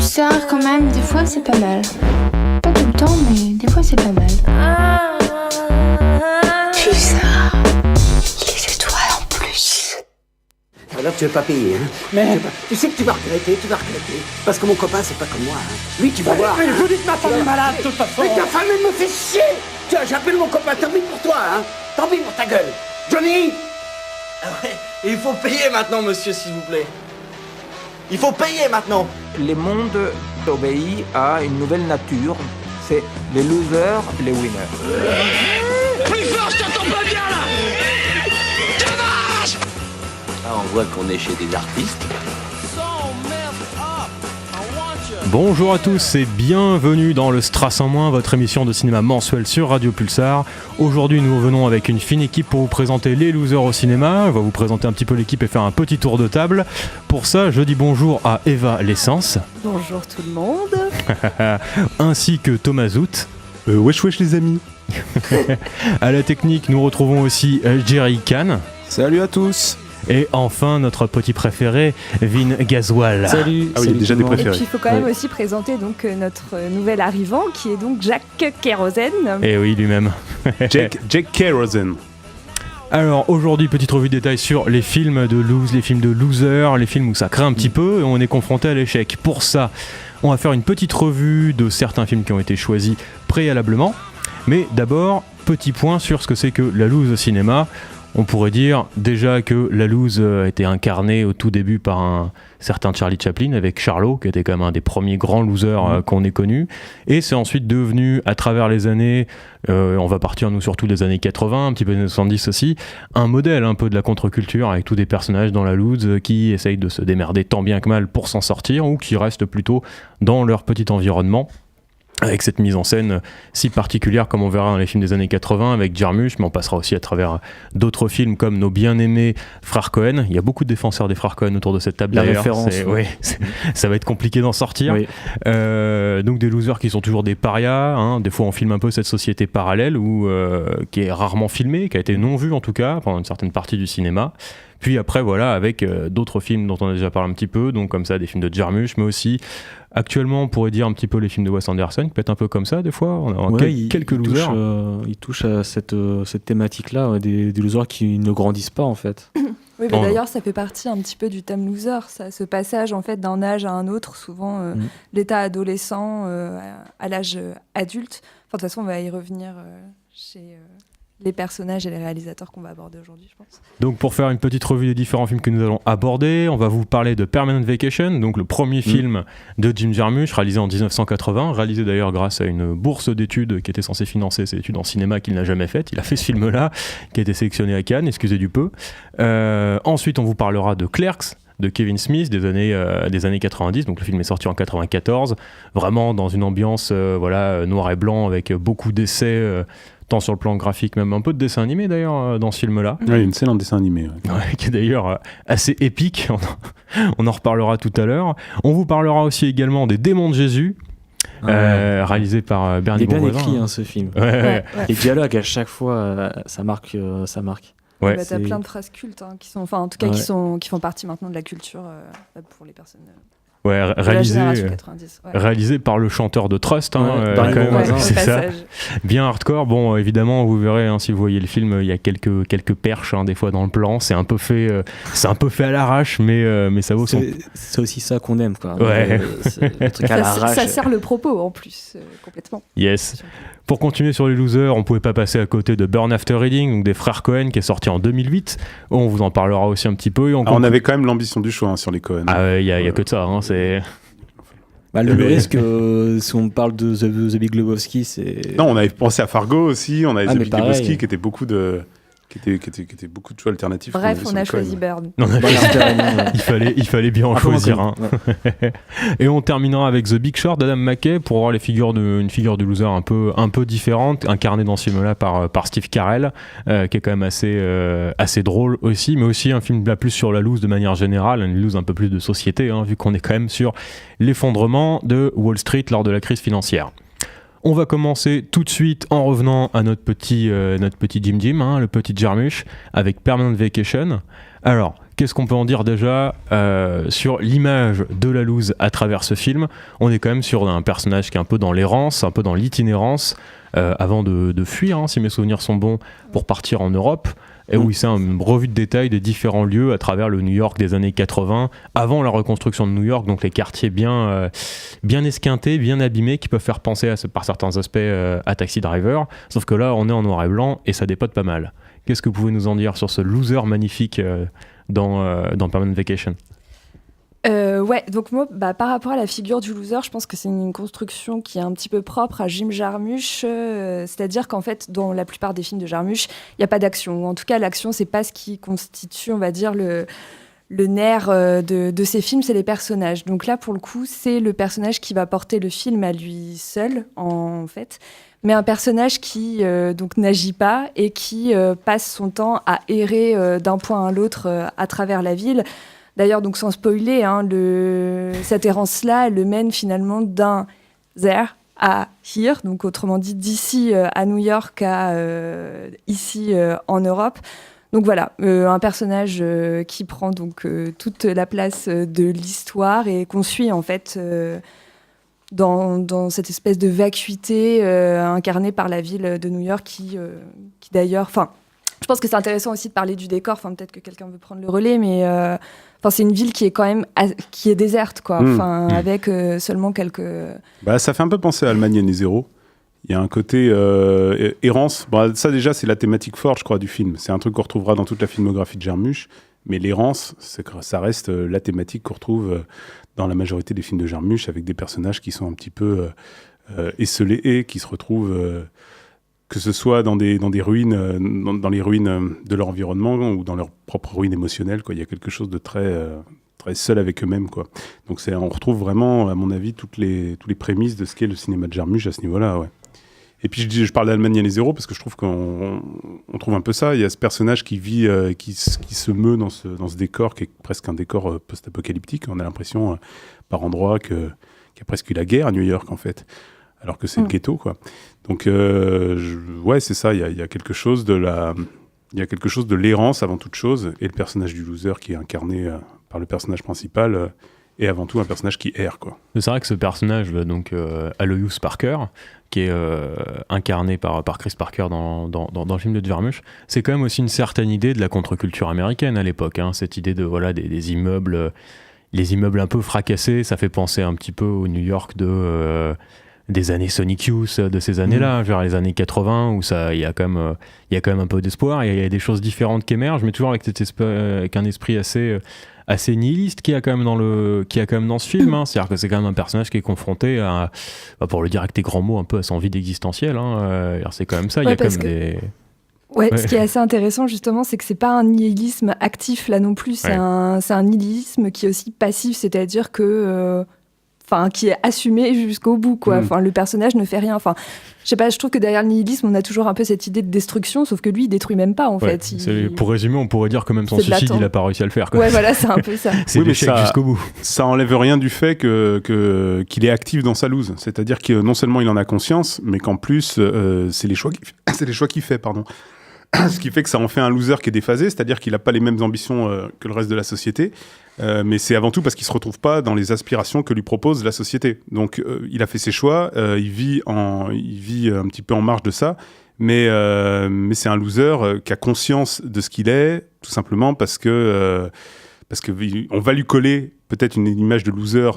Pulsar, quand même, des fois c'est pas mal. Pas tout le temps, mais des fois c'est pas mal. Pulsar, les étoiles en plus. Alors tu veux pas payer, hein? Mais tu sais que tu vas regretter. Parce que mon copain, c'est pas comme moi, hein. Lui, tu vas voir. Mais vous dites ma femme est malade, de toute façon. Mais ta femme, elle me fait chier. Tiens, j'appelle mon copain, tant pis pour toi, hein. Tant pis pour ta gueule. Johnny! Ah ouais, et il faut payer maintenant, monsieur, s'il vous plaît. Il faut payer maintenant. Le monde obéit à une nouvelle nature. C'est les losers, les winners. Plus fort, je t'entends pas bien là. Dommage. Ah, on voit qu'on est chez des artistes. Bonjour à tous et bienvenue dans le Strass en moins, votre émission de cinéma mensuelle sur Radio Pulsar. Aujourd'hui nous revenons avec une fine équipe pour vous présenter les losers au cinéma. On va vous présenter un petit peu l'équipe et faire un petit tour de table. Pour ça, je dis bonjour à Eva L'Essence. Bonjour tout le monde. Ainsi que Thomas Zout. Wesh wesh les amis. À la technique, nous retrouvons aussi Jerry Kahn. Salut à tous. Et enfin, notre petit préféré, Vin Gasoil. Salut. Ah oui, il y a déjà des préférés. Et puis il faut quand même aussi présenter donc notre nouvel arrivant qui est donc Jack Kérosène. Et oui, lui-même. Jack Kérosène. Alors aujourd'hui, petite revue de détail sur les films de lose, les films de loser, les films où ça craint un petit peu et on est confronté à l'échec. Pour ça, on va faire une petite revue de certains films qui ont été choisis préalablement. Mais d'abord, petit point sur ce que c'est que la lose au cinéma. On pourrait dire déjà que la loose a été incarnée au tout début par un certain Charlie Chaplin avec Charlot, qui était quand même un des premiers grands losers qu'on ait connus. Et c'est ensuite devenu, à travers les années, on va partir nous surtout des années 80, un petit peu des années 70 aussi, un modèle un peu de la contre-culture avec tous des personnages dans la loose qui essayent de se démerder tant bien que mal pour s'en sortir ou qui restent plutôt dans leur petit environnement. Avec cette mise en scène si particulière comme on verra dans les films des années 80 avec Jarmusch, mais on passera aussi à travers d'autres films comme nos bien-aimés frères Cohen. Il y a beaucoup de défenseurs des frères Cohen autour de cette table la d'ailleurs. Référence, ça va être compliqué d'en sortir. Oui. Donc des losers qui sont toujours des parias, hein. Des fois on filme un peu cette société parallèle qui est rarement filmée, qui a été non vue en tout cas pendant une certaine partie du cinéma. Puis après voilà avec d'autres films dont on a déjà parlé un petit peu, donc comme ça des films de Jarmusch, mais aussi actuellement on pourrait dire un petit peu les films de Wes Anderson qui peut être un peu comme ça des fois. On a quelques losers. Il touche à cette thématique-là, des losers qui ne grandissent pas en fait. Oui, mais d'ailleurs ça fait partie un petit peu du thème loser, ça, ce passage en fait d'un âge à un autre, souvent l'état adolescent à l'âge adulte. Enfin, de toute façon on va y revenir chez les personnages et les réalisateurs qu'on va aborder aujourd'hui, je pense. Donc pour faire une petite revue des différents films que nous allons aborder, on va vous parler de Permanent Vacation, donc le premier film de Jim Jarmusch, réalisé en 1980, réalisé d'ailleurs grâce à une bourse d'études qui était censée financer ses études en cinéma qu'il n'a jamais faites. Il a fait ce film-là, qui a été sélectionné à Cannes, excusez du peu. Ensuite, on vous parlera de Clerks, de Kevin Smith des années 90, donc le film est sorti en 94, vraiment dans une ambiance noir et blanc avec beaucoup d'essais, tant sur le plan graphique, même un peu de dessin animé d'ailleurs dans ce film-là. Oui, une scène en dessin animé. Ouais, qui est d'ailleurs assez épique, on en reparlera tout à l'heure. On vous parlera aussi également des Démons de Jésus, réalisé par Bernie Bourguignon. Il est bien écrit ce film. Ouais. Les dialogues à chaque fois, ça marque. Ouais, bah, t'as plein de phrases cultes qui sont, enfin en tout cas qui font partie maintenant de la culture pour les personnes. Réalisé par le chanteur de Trust, c'est ça. Bien hardcore. Bon, évidemment, vous verrez si vous voyez le film, il y a quelques perches des fois dans le plan. C'est un peu fait à l'arrache, mais ça vaut son. C'est aussi ça qu'on aime, quoi. Ouais. Le truc à l'arrache. Ça sert le propos en plus, complètement. Yes. Pour continuer sur les losers, on pouvait pas passer à côté de Burn After Reading, donc des frères Cohen, qui est sorti en 2008. On vous en parlera aussi un petit peu. On avait quand même l'ambition du choix sur les Cohen. Ah, il y a que de ça. C'est. Le risque, si on parle de The Big Lebowski, c'est. Non, on avait pensé à Fargo aussi. On avait The Big Lebowski, qui était beaucoup de choix alternatifs. Bref, on a choisi Burn. Il fallait bien en choisir un. Ouais. Et on terminera avec The Big Short d'Adam McKay pour avoir une figure de loser un peu différente, incarnée dans ce film-là par Steve Carell, qui est quand même assez drôle aussi, mais aussi un film plus sur la loose de manière générale, une loose un peu plus de société, vu qu'on est quand même sur l'effondrement de Wall Street lors de la crise financière. On va commencer tout de suite en revenant à notre petit Jim, le petit Jarmusch, avec Permanent Vacation. Alors, qu'est-ce qu'on peut en dire déjà sur l'image de la loose à travers ce film? On est quand même sur un personnage qui est un peu dans l'errance, un peu dans l'itinérance, avant de fuir, hein, si mes souvenirs sont bons, pour partir en Europe. Et où il fait une revue de détail des différents lieux à travers le New York des années 80, avant la reconstruction de New York, donc les quartiers bien esquintés, bien abîmés, qui peuvent faire penser par certains aspects à Taxi Driver, sauf que là on est en noir et blanc et ça dépote pas mal. Qu'est-ce que vous pouvez nous en dire sur ce loser magnifique dans Permanent Vacation? Ouais, donc moi, par rapport à la figure du loser, je pense que c'est une construction qui est un petit peu propre à Jim Jarmusch, c'est-à-dire qu'en fait, dans la plupart des films de Jarmusch, il n'y a pas d'action, ou en tout cas, l'action, c'est pas ce qui constitue, on va dire, le nerf de ces films, c'est les personnages. Donc là, pour le coup, c'est le personnage qui va porter le film à lui seul, en fait, mais un personnage qui donc n'agit pas et qui passe son temps à errer d'un point à l'autre à travers la ville. D'ailleurs, donc sans spoiler, hein, cette errance-là, elle le mène finalement d'un there à here, donc autrement dit d'ici à New York à ici en Europe. Donc voilà, un personnage qui prend donc toute la place de l'histoire et qu'on suit en fait dans cette espèce de vacuité incarnée par la ville de New York qui d'ailleurs... Je pense que c'est intéressant aussi de parler du décor. Peut-être que quelqu'un veut prendre le relais, mais c'est une ville qui est quand même qui est déserte, quoi. Avec seulement quelques. Ça fait un peu penser à Allemagne année zéro. Il y a un côté errance. Ça déjà, c'est la thématique forte, je crois, du film. C'est un truc qu'on retrouvera dans toute la filmographie de Jarmusch. Mais l'errance, ça reste la thématique qu'on retrouve dans la majorité des films de Jarmusch, avec des personnages qui sont un petit peu esselés et qui se retrouvent. Que ce soit dans des ruines, dans les ruines de leur environnement ou dans leur propre ruine émotionnelle, quoi. Il y a quelque chose de très seul avec eux-mêmes, quoi. Donc on retrouve vraiment, à mon avis, tous les prémices de ce qu'est le cinéma de Jarmusch à ce niveau-là, ouais. Et puis je parle d'Allemagne année zéro parce que je trouve qu'on trouve un peu ça. Il y a ce personnage qui vit, qui se meut dans ce décor qui est presque un décor post-apocalyptique. On a l'impression par endroits qu'il y a presque eu la guerre à New York, en fait. Alors que c'est le ghetto, quoi. Donc, ouais, c'est ça. Il y a quelque chose de l'errance avant toute chose, et le personnage du loser qui est incarné par le personnage principal est avant tout un personnage qui erre, quoi. C'est vrai que ce personnage, donc Aloysius Parker, qui est incarné par Chris Parker dans le film de Jarmusch, c'est quand même aussi une certaine idée de la contre-culture américaine à l'époque. Hein, cette idée de des immeubles, les immeubles un peu fracassés, ça fait penser un petit peu au New York des années Sonic Youth, de ces années-là, genre les années 80, où il y a quand même un peu d'espoir, il y a des choses différentes qui émergent, mais toujours avec un esprit assez nihiliste qu'il y a quand même dans ce film, hein. C'est-à-dire que c'est quand même un personnage qui est confronté à, pour le dire avec des grands mots, un peu à son vide existentiel, hein. C'est quand même ça, il y a quand même des... Ouais, ce qui est assez intéressant justement, c'est que c'est pas un nihilisme actif là non plus, c'est un nihilisme qui est aussi passif, c'est-à-dire que... qui est assumé jusqu'au bout, quoi. Le personnage ne fait rien. Je sais pas, je trouve que derrière le nihilisme, on a toujours un peu cette idée de destruction, sauf que lui, il détruit même pas, en fait. Pour résumer, on pourrait dire que même son suicide, il a pas réussi à le faire, quoi. Ouais, voilà, c'est un peu ça. C'est l'échec jusqu'au bout. Ça enlève rien du fait qu'il est actif dans sa loose. C'est-à-dire que non seulement il en a conscience, mais qu'en plus, c'est les choix qu'il fait, pardon. Ce qui fait que ça en fait un loser qui est déphasé, c'est-à-dire qu'il n'a pas les mêmes ambitions que le reste de la société, mais c'est avant tout parce qu'il ne se retrouve pas dans les aspirations que lui propose la société. Donc il a fait ses choix, il vit un petit peu en marge de ça, mais c'est un loser qui a conscience de ce qu'il est, tout simplement parce que on va lui coller peut-être une image de loser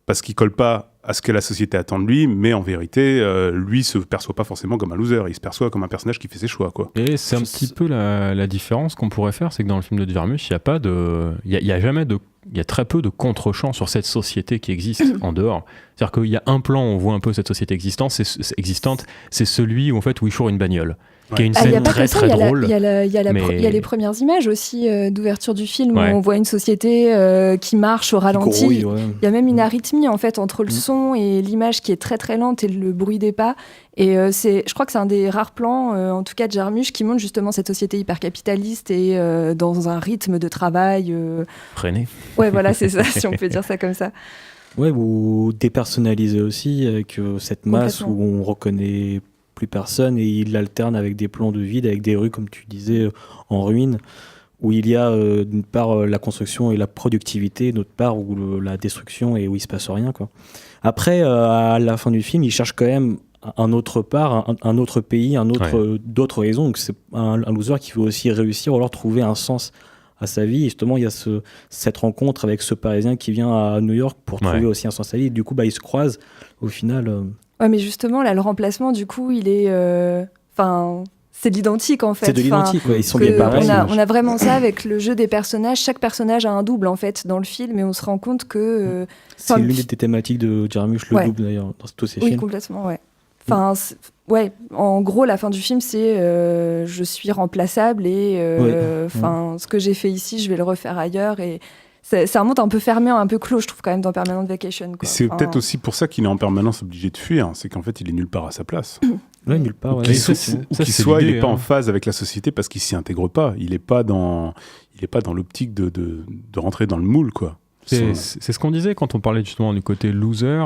parce qu'il colle pas à ce que la société attend de lui, mais en vérité, lui se perçoit pas forcément comme un loser, il se perçoit comme un personnage qui fait ses choix, quoi. Et c'est un petit peu la différence qu'on pourrait faire, c'est que dans le film de Jarmusch, il y a très peu de contre-champs sur cette société qui existe en dehors. C'est-à-dire qu'il y a un plan où on voit un peu cette société existante, c'est celui où il choure une bagnole. Qui est une scène très très drôle. Il y a les premières images aussi d'ouverture du film où on voit une société qui marche au ralenti. Il y a même une arythmie en fait entre le son et l'image qui est très très lente et le bruit des pas. Et je crois que c'est un des rares plans, en tout cas de Jarmusch, qui montre justement cette société hyper capitaliste et dans un rythme de travail freiné. Ouais, voilà, c'est ça, si on peut dire ça comme ça. Ouais, ou dépersonnalisé aussi avec cette masse où on reconnaît plus personne et il l'alterne avec des plans de vide, avec des rues, comme tu disais, en ruine, où il y a d'une part la construction et la productivité, d'autre part où la destruction et où il se passe rien, quoi. Après, à la fin du film, il cherche quand même un autre pays, d'autres raisons. Donc c'est un loser qui veut aussi réussir ou alors trouver un sens à sa vie. Et justement, il y a cette rencontre avec ce Parisien qui vient à New York pour trouver aussi un sens à sa vie. Et du coup, ils se croisent au final. Ouais, mais justement, là, le remplacement, du coup, il est... c'est de l'identique, en fait. C'est de l'identique, ils sont bien pareils. On a vraiment ça avec le jeu des personnages. Chaque personnage a un double, en fait, dans le film, et on se rend compte que... c'est l'une des thématiques de Jarmusch, le double, d'ailleurs, dans tous ses films. Oui, complètement, ouais. En gros, la fin du film, c'est je suis remplaçable et ce que j'ai fait ici, je vais le refaire ailleurs. Et ça remonte un peu fermé, un peu clos, je trouve, quand même, dans Permanent Vacation, quoi. C'est peut-être aussi pour ça qu'il est en permanence obligé de fuir. C'est qu'en fait, il est nulle part à sa place. Ouais, nulle part. Qu'il soit, il n'est pas en phase avec la société parce qu'il s'y intègre pas. Il n'est pas dans l'optique de rentrer dans le moule, quoi. C'est ce qu'on disait quand on parlait justement du côté loser.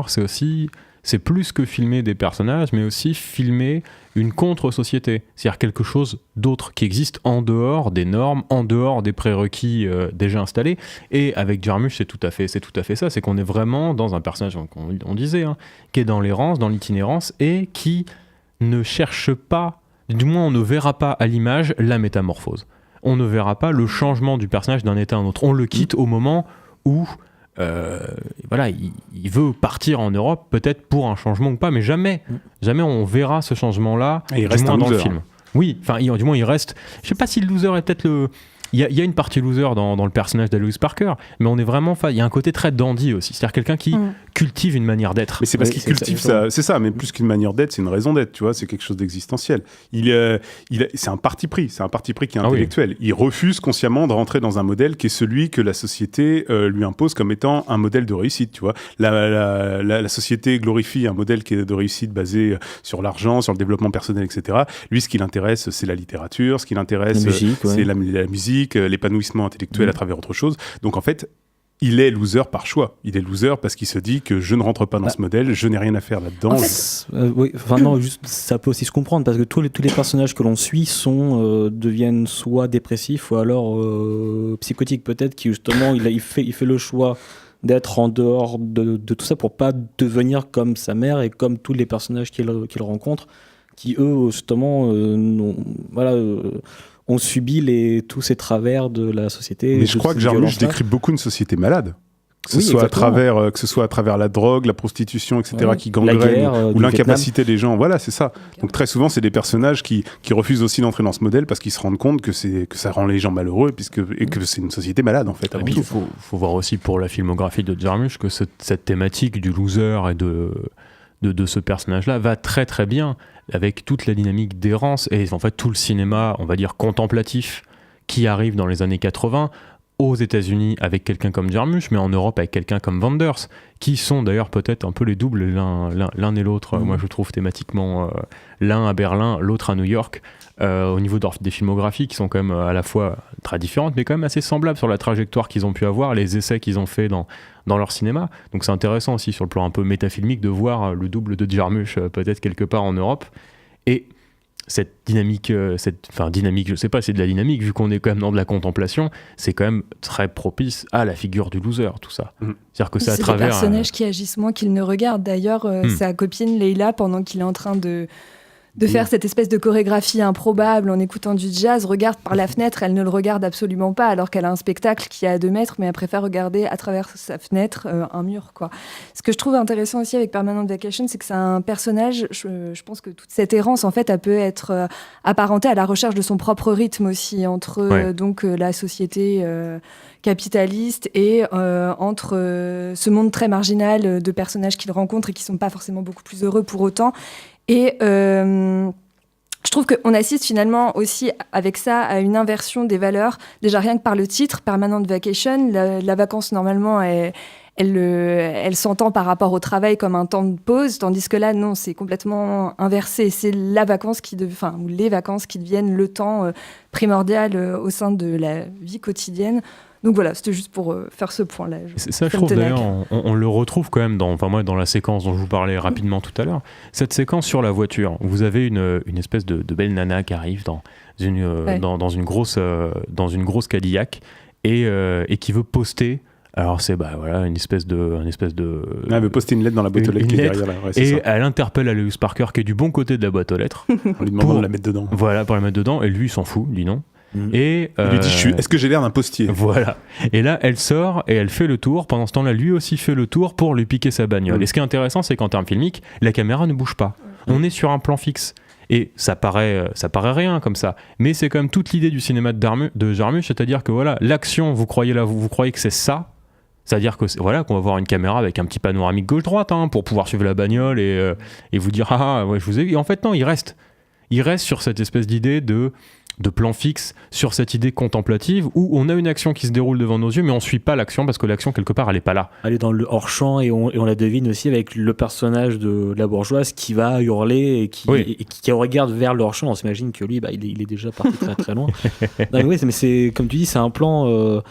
C'est plus que filmer des personnages, mais aussi filmer une contre-société. C'est-à-dire quelque chose d'autre qui existe en dehors des normes, en dehors des prérequis déjà installés. Et avec Jarmusch, c'est tout à fait ça. C'est qu'on est vraiment dans un personnage, on disait, qui est dans l'errance, dans l'itinérance, et qui ne cherche pas, du moins on ne verra pas à l'image la métamorphose. On ne verra pas le changement du personnage d'un état à un autre. On le quitte au moment où... il veut partir en Europe, peut-être pour un changement ou pas, mais jamais on verra ce changement-là, et il reste du moins dans le loser. film. Oui, du moins il reste. Je sais pas si le loser est peut-être le. Il y a une partie loser dans le personnage d'Alois Parker, mais on est vraiment. Il y a un côté très dandy aussi, c'est-à-dire quelqu'un qui cultive une manière d'être. Mais c'est parce qu'il cultive ça, c'est ça. Mais plus qu'une manière d'être, c'est une raison d'être. Tu vois, c'est quelque chose d'existentiel. C'est un parti pris. C'est un parti pris qui est intellectuel. Il refuse consciemment de rentrer dans un modèle qui est celui que la société lui impose comme étant un modèle de réussite. Tu vois, la société glorifie un modèle qui est de réussite basé sur l'argent, sur le développement personnel, etc. Lui, ce qui l'intéresse, c'est la littérature. Ce qui l'intéresse, c'est la musique, l'épanouissement intellectuel à travers autre chose. Donc en fait, il est loser par choix. Il est loser parce qu'il se dit que je ne rentre pas dans ce modèle, je n'ai rien à faire là-dedans. En fait, juste, ça peut aussi se comprendre parce que tous les personnages que l'on suit deviennent soit dépressifs ou alors psychotiques peut-être, qui justement il fait le choix d'être en dehors de tout ça pour pas devenir comme sa mère et comme tous les personnages qu'il rencontre, qui eux justement ont subi tous ces travers de la société. Mais je crois que Jarmusch décrit beaucoup une société malade. Que ce soit à travers la drogue, la prostitution, etc., qui gangrène, ou l'incapacité des gens. Voilà, c'est ça. Donc très souvent, c'est des personnages qui refusent aussi d'entrer dans ce modèle parce qu'ils se rendent compte que ça rend les gens malheureux et que c'est une société malade, en fait. Il faut voir aussi pour la filmographie de Jarmusch que cette thématique du loser et de ce personnage-là va très très bien avec toute la dynamique d'errance et en fait tout le cinéma, on va dire contemplatif, qui arrive dans les années 80 aux États-Unis avec quelqu'un comme Jarmusch, mais en Europe avec quelqu'un comme Wenders, qui sont d'ailleurs peut-être un peu les doubles l'un et l'autre. Moi je trouve thématiquement l'un à Berlin, l'autre à New York, au niveau des filmographies qui sont quand même à la fois très différentes mais quand même assez semblables sur la trajectoire qu'ils ont pu avoir, les essais qu'ils ont fait dans leur cinéma. Donc c'est intéressant aussi sur le plan un peu métafilmique de voir le double de Jarmusch peut-être quelque part en Europe. Et cette dynamique, dynamique, je sais pas, c'est de la dynamique, vu qu'on est quand même dans de la contemplation, c'est quand même très propice à la figure du loser, tout ça. C'est-à-dire que c'est à travers... des personnages qui agissent moins qu'ils ne regardent. D'ailleurs, sa copine Leila, pendant qu'il est en train de faire cette espèce de chorégraphie improbable en écoutant du jazz, regarde par la fenêtre, elle ne le regarde absolument pas, alors qu'elle a un spectacle qui est à 2 mètres, mais elle préfère regarder à travers sa fenêtre un mur, quoi. Ce que je trouve intéressant aussi avec Permanent Vacation, c'est que c'est un personnage, je pense que toute cette errance, en fait, elle peut être apparentée à la recherche de son propre rythme aussi, entre la société capitaliste et entre ce monde très marginal de personnages qu'il rencontre et qui ne sont pas forcément beaucoup plus heureux pour autant. Et je trouve qu'on assiste finalement aussi avec ça à une inversion des valeurs. Déjà rien que par le titre, Permanent Vacation, la vacance normalement elle s'entend par rapport au travail comme un temps de pause, tandis que là non, c'est complètement inversé. C'est la vacance ou les vacances qui deviennent le temps primordial au sein de la vie quotidienne. Donc voilà, c'était juste pour faire ce point-là. Ça, je trouve d'ailleurs, on le retrouve quand même dans la séquence dont je vous parlais rapidement tout à l'heure. Cette séquence sur la voiture, vous avez une espèce de belle nana qui arrive dans une grosse Cadillac et qui veut poster. Alors c'est une espèce de. Elle veut poster une lettre dans la boîte aux lettres qui est derrière là. Ouais, et elle interpelle Aloysius Parker qui est du bon côté de la boîte aux lettres. En lui demandant de la mettre dedans. Voilà, pour la mettre dedans. Et lui, il s'en fout, il dit non. Et il lui dit est-ce que j'ai l'air d'un postier? Voilà. Et là, elle sort et elle fait le tour. Pendant ce temps-là, lui aussi fait le tour pour lui piquer sa bagnole. Et ce qui est intéressant, c'est qu'en termes filmiques, la caméra ne bouge pas. On est sur un plan fixe. Et ça paraît rien comme ça. Mais c'est quand même toute l'idée du cinéma de Jarmusch, c'est-à-dire que voilà, l'action, vous croyez que c'est ça. C'est-à-dire que qu'on va voir une caméra avec un petit panoramique gauche-droite pour pouvoir suivre la bagnole et vous dire ouais, je vous ai. Et en fait non, il reste sur cette espèce d'idée de plan fixe, sur cette idée contemplative où on a une action qui se déroule devant nos yeux, mais on suit pas l'action parce que l'action quelque part elle est pas là. Elle est dans le hors-champ et on la devine aussi avec le personnage de la bourgeoise qui va hurler et qui regarde vers le hors-champ. On s'imagine que lui, il est déjà parti très très loin. Non, mais c'est comme tu dis, c'est un plan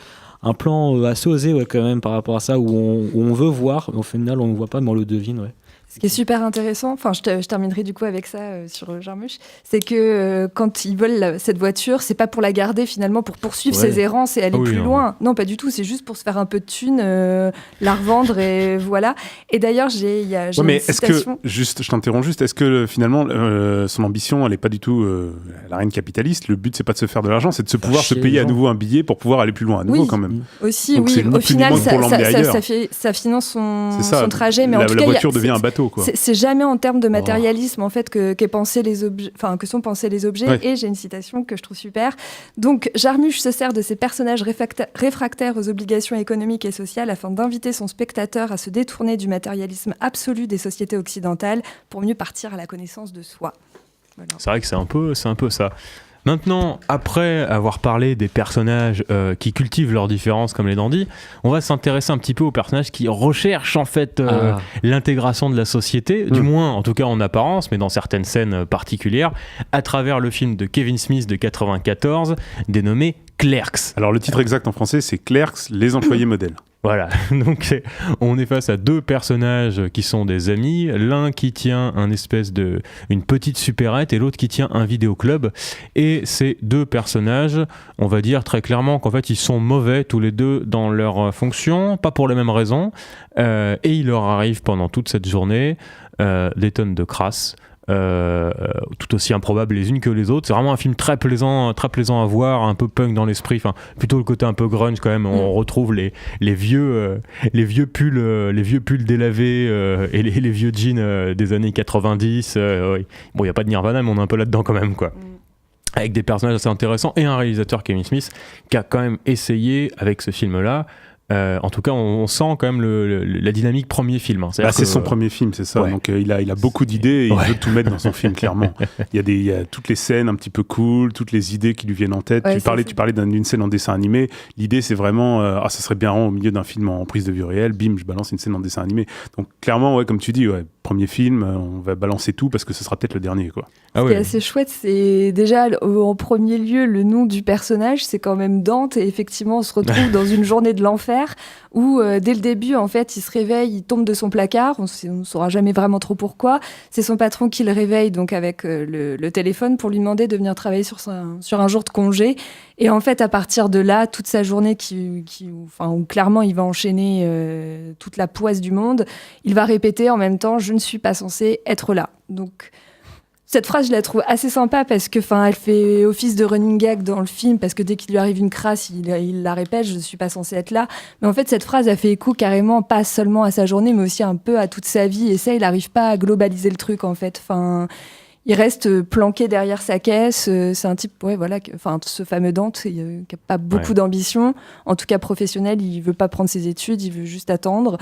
assez osé quand même par rapport à ça où on veut voir, mais au final on ne voit pas, mais on le devine. Ouais. Ce qui est super intéressant, enfin je terminerai du coup avec ça sur Jarmusch, c'est que quand ils volent cette voiture, c'est pas pour la garder finalement, pour poursuivre ses errances et aller plus loin. Non, pas du tout, c'est juste pour se faire un peu de thunes, la revendre et voilà. Et d'ailleurs, j'ai une citation... Je t'interromps juste, est-ce que finalement son ambition, elle est pas du tout la reine capitaliste, le but c'est pas de se faire de l'argent, c'est de pouvoir se payer à nouveau un billet pour pouvoir aller plus loin à nouveau quand même. Aussi, donc, au final, ça finance son trajet, mais en tout cas, la voiture devient un bateau. C'est jamais en termes de matérialisme en fait que sont pensés les objets. Ouais. Et j'ai une citation que je trouve super. Donc Jarmusch se sert de ces personnages réfractaires aux obligations économiques et sociales afin d'inviter son spectateur à se détourner du matérialisme absolu des sociétés occidentales pour mieux partir à la connaissance de soi. Voilà. C'est vrai que c'est un peu ça. Maintenant, après avoir parlé des personnages qui cultivent leurs différences comme les dandys, on va s'intéresser un petit peu aux personnages qui recherchent en fait l'intégration de la société, du moins en tout cas en apparence, mais dans certaines scènes particulières, à travers le film de Kevin Smith de 1994, dénommé Clerks. Alors le titre exact en français, c'est Clerks, les employés modèles. Voilà, donc on est face à deux personnages qui sont des amis, l'un qui tient une petite supérette et l'autre qui tient un vidéoclub. Et ces deux personnages, on va dire très clairement qu'en fait ils sont mauvais tous les deux dans leur fonction, pas pour les mêmes raisons, et il leur arrive pendant toute cette journée des tonnes de crasse. Tout aussi improbables les unes que les autres. C'est vraiment un film très plaisant à voir, un peu punk dans l'esprit, enfin plutôt le côté un peu grunge quand même. On retrouve les vieux pulls délavés et les vieux jeans des années 90. Bon, il n'y a pas de Nirvana, mais on est un peu là-dedans quand même, quoi. Avec des personnages assez intéressants et un réalisateur, Kevin Smith, qui a quand même essayé avec ce film-là. En tout cas, on sent quand même la dynamique premier film. C'est son premier film, c'est ça. Ouais. Donc il a beaucoup d'idées et il veut tout mettre dans son film, clairement. Il y a toutes les scènes un petit peu cool, toutes les idées qui lui viennent en tête. Ouais, tu parlais d'une scène en dessin animé. L'idée, c'est vraiment, ça serait bien au milieu d'un film en prise de vue réelle. Bim, je balance une scène en dessin animé. Donc clairement, comme tu dis, premier film, on va balancer tout parce que ce sera peut-être le dernier, quoi. Ce qui est assez chouette, c'est déjà en premier lieu le nom du personnage, c'est quand même Dante, et effectivement on se retrouve dans une journée de l'enfer où dès le début en fait il se réveille, il tombe de son placard, on ne saura jamais vraiment trop pourquoi, c'est son patron qui le réveille donc avec le téléphone pour lui demander de venir travailler sur un jour de congé, et en fait à partir de là toute sa journée où clairement il va enchaîner toute la poisse du monde, il va répéter en même temps je ne suis pas censé être là. Donc cette phrase, je la trouve assez sympa parce que, elle fait office de running gag dans le film parce que dès qu'il lui arrive une crasse, il la répète, je ne suis pas censé être là. Mais en fait, cette phrase a fait écho carrément, pas seulement à sa journée, mais aussi un peu à toute sa vie. Et ça, il n'arrive pas à globaliser le truc, en fait. Il reste planqué derrière sa caisse. C'est un type, ce fameux Dante, qui n'a pas beaucoup d'ambition. En tout cas, professionnel, il ne veut pas prendre ses études, il veut juste attendre.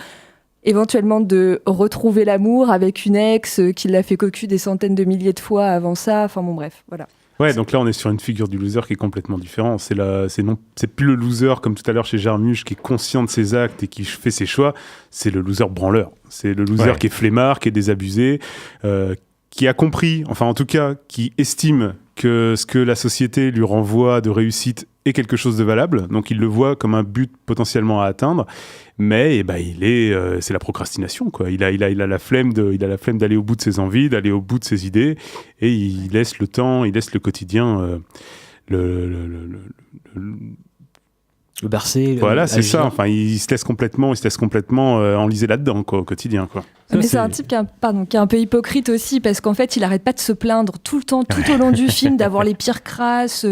Éventuellement de retrouver l'amour avec une ex qui l'a fait cocu des centaines de milliers de fois avant ça. Bref, voilà. Ouais, donc là, on est sur une figure du loser qui est complètement différente. C'est plus le loser, comme tout à l'heure chez Jarmusch, qui est conscient de ses actes et qui fait ses choix. C'est le loser branleur. C'est le loser qui est flemmard, qui est désabusé, qui a compris, enfin en tout cas, qui estime que ce que la société lui renvoie de réussite est quelque chose de valable, donc il le voit comme un but potentiellement à atteindre, mais c'est la procrastination, quoi. Il a la flemme d'aller au bout de ses envies, d'aller au bout de ses idées, et il laisse le quotidien le bercer. Voilà, c'est ça. Enfin, il se laisse complètement enliser là-dedans, quoi, au quotidien, quoi. Mais c'est un type qui est un peu hypocrite aussi, parce qu'en fait, il arrête pas de se plaindre tout le temps, tout au long du film, d'avoir les pires crasses.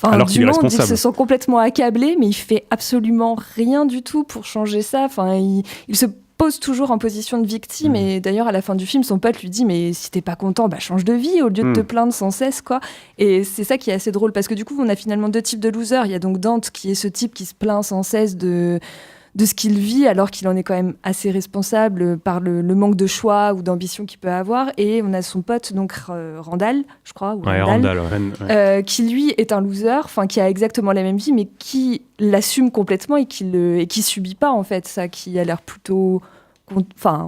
Alors qu'il est responsable. Il se sent complètement accablé, mais il fait absolument rien du tout pour changer ça. Enfin, il se pose toujours en position de victime, et d'ailleurs à la fin du film, son pote lui dit mais si t'es pas content, change de vie au lieu de te plaindre sans cesse, quoi. Et c'est ça qui est assez drôle, parce que du coup on a finalement deux types de losers. Il y a donc Dante qui est ce type qui se plaint sans cesse de ce qu'il vit, alors qu'il en est quand même assez responsable par le manque de choix ou d'ambition qu'il peut avoir. Et on a son pote, donc Randall, je crois, qui lui est un loser, qui a exactement la même vie, mais qui l'assume complètement et qui subit pas, en fait, ça, qui a l'air plutôt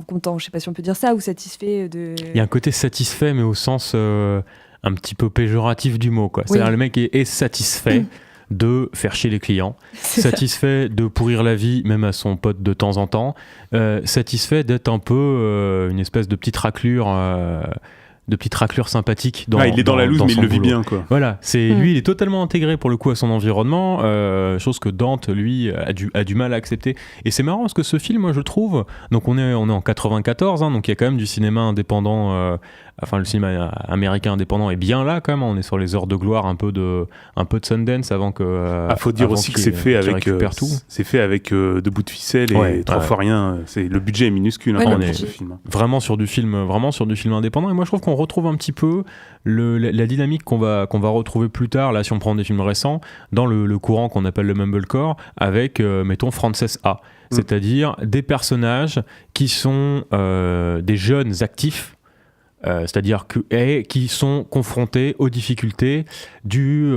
content, je sais pas si on peut dire ça, ou satisfait de... Il y a un côté satisfait, mais au sens un petit peu péjoratif du mot, quoi. Oui. C'est-à-dire le mec est satisfait de faire chier les clients, satisfait de pourrir la vie même à son pote de temps en temps, satisfait d'être un peu une espèce de petite raclure sympathique il est dans la loose, mais il le vit bien, quoi. Voilà, lui il est totalement intégré pour le coup à son environnement, chose que Dante lui a du mal à accepter. Et c'est marrant parce que ce film, moi je trouve, donc on est en 94, donc il y a quand même du cinéma indépendant, le cinéma américain indépendant est bien là quand même. On est sur les heures de gloire un peu de Sundance avant que. Faut dire aussi que c'est fait avec deux bouts de ficelle et trois fois rien. Le budget est minuscule on pour est ce film. Vraiment sur du film indépendant. Et moi je trouve qu'on retrouve un petit peu la dynamique qu'on va retrouver plus tard, là si on prend des films récents, dans le courant qu'on appelle le mumblecore, avec mettons Frances A. C'est-à-dire des personnages qui sont des jeunes actifs, c'est-à-dire qui sont confrontés aux difficultés du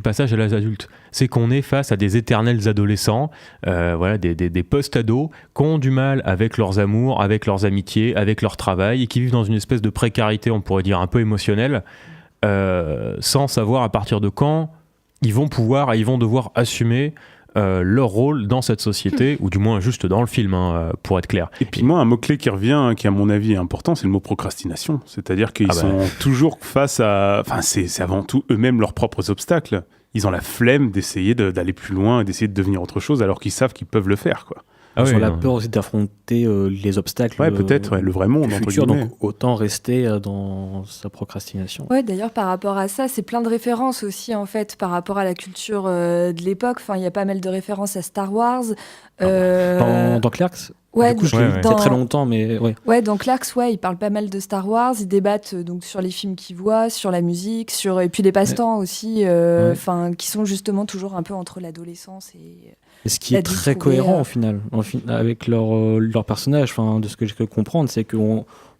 passage à l'âge adulte. C'est qu'on est face à des éternels adolescents, des post-ados qui ont du mal avec leurs amours, avec leurs amitiés, avec leur travail, et qui vivent dans une espèce de précarité, on pourrait dire un peu émotionnelle, sans savoir à partir de quand ils vont devoir assumer leur rôle dans cette société, ou du moins juste dans le film, pour être clair. Et puis moi, un mot-clé qui revient, qui à mon avis est important, c'est le mot procrastination. C'est-à-dire qu'ils sont toujours face à... c'est avant tout eux-mêmes leurs propres obstacles. Ils ont la flemme d'essayer d'aller plus loin et d'essayer de devenir autre chose, alors qu'ils savent qu'ils peuvent le faire, quoi. Ils ont la peur aussi d'affronter les obstacles. Le vrai monde, entre futur, guillemets. Donc autant rester dans sa procrastination. Ouais, d'ailleurs, par rapport à ça, c'est plein de références aussi, en fait, par rapport à la culture de l'époque. Il y a pas mal de références à Star Wars. Dans Clerks. Ouais, du coup, je l'ai vu très longtemps, mais ouais. Ouais, dans Clerks, ils parlent pas mal de Star Wars. Ils débattent donc sur les films qu'ils voient, sur la musique, et puis les passe-temps aussi, qui sont justement toujours un peu entre l'adolescence et ce qui est très cohérent au final, avec leur personnage. De ce que je peux comprendre, c'est que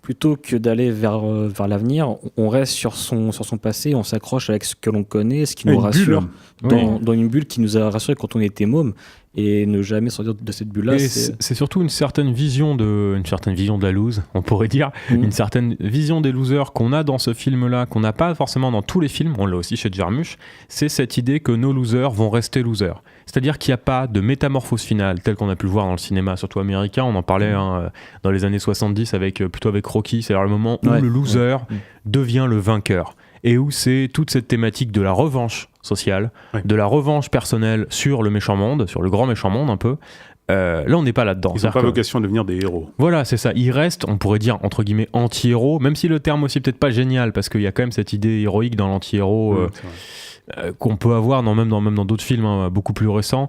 plutôt que d'aller vers l'avenir, on reste sur son passé, on s'accroche avec ce que l'on connaît, ce qui nous rassure, dans une bulle qui nous a rassuré quand on était môme. Et ne jamais sortir de cette bulle-là. C'est surtout une certaine vision de la lose, on pourrait dire, une certaine vision des losers qu'on a dans ce film-là, qu'on n'a pas forcément dans tous les films, on l'a aussi chez Jarmusch, c'est cette idée que nos losers vont rester losers. C'est-à-dire qu'il n'y a pas de métamorphose finale, telle qu'on a pu le voir dans le cinéma, surtout américain. On en parlait dans les années 70 plutôt avec Rocky, c'est-à-dire le moment où le loser devient le vainqueur. Et où c'est toute cette thématique de la revanche sociale, de la revanche personnelle sur le méchant monde, sur le grand méchant monde un peu. Là, on n'est pas là-dedans. Ils n'ont pas vocation à devenir des héros. Voilà, c'est ça. Ils restent, on pourrait dire, entre guillemets, anti-héros, même si le terme aussi peut-être pas génial, parce qu'il y a quand même cette idée héroïque dans l'anti-héros qu'on peut avoir même dans d'autres films beaucoup plus récents.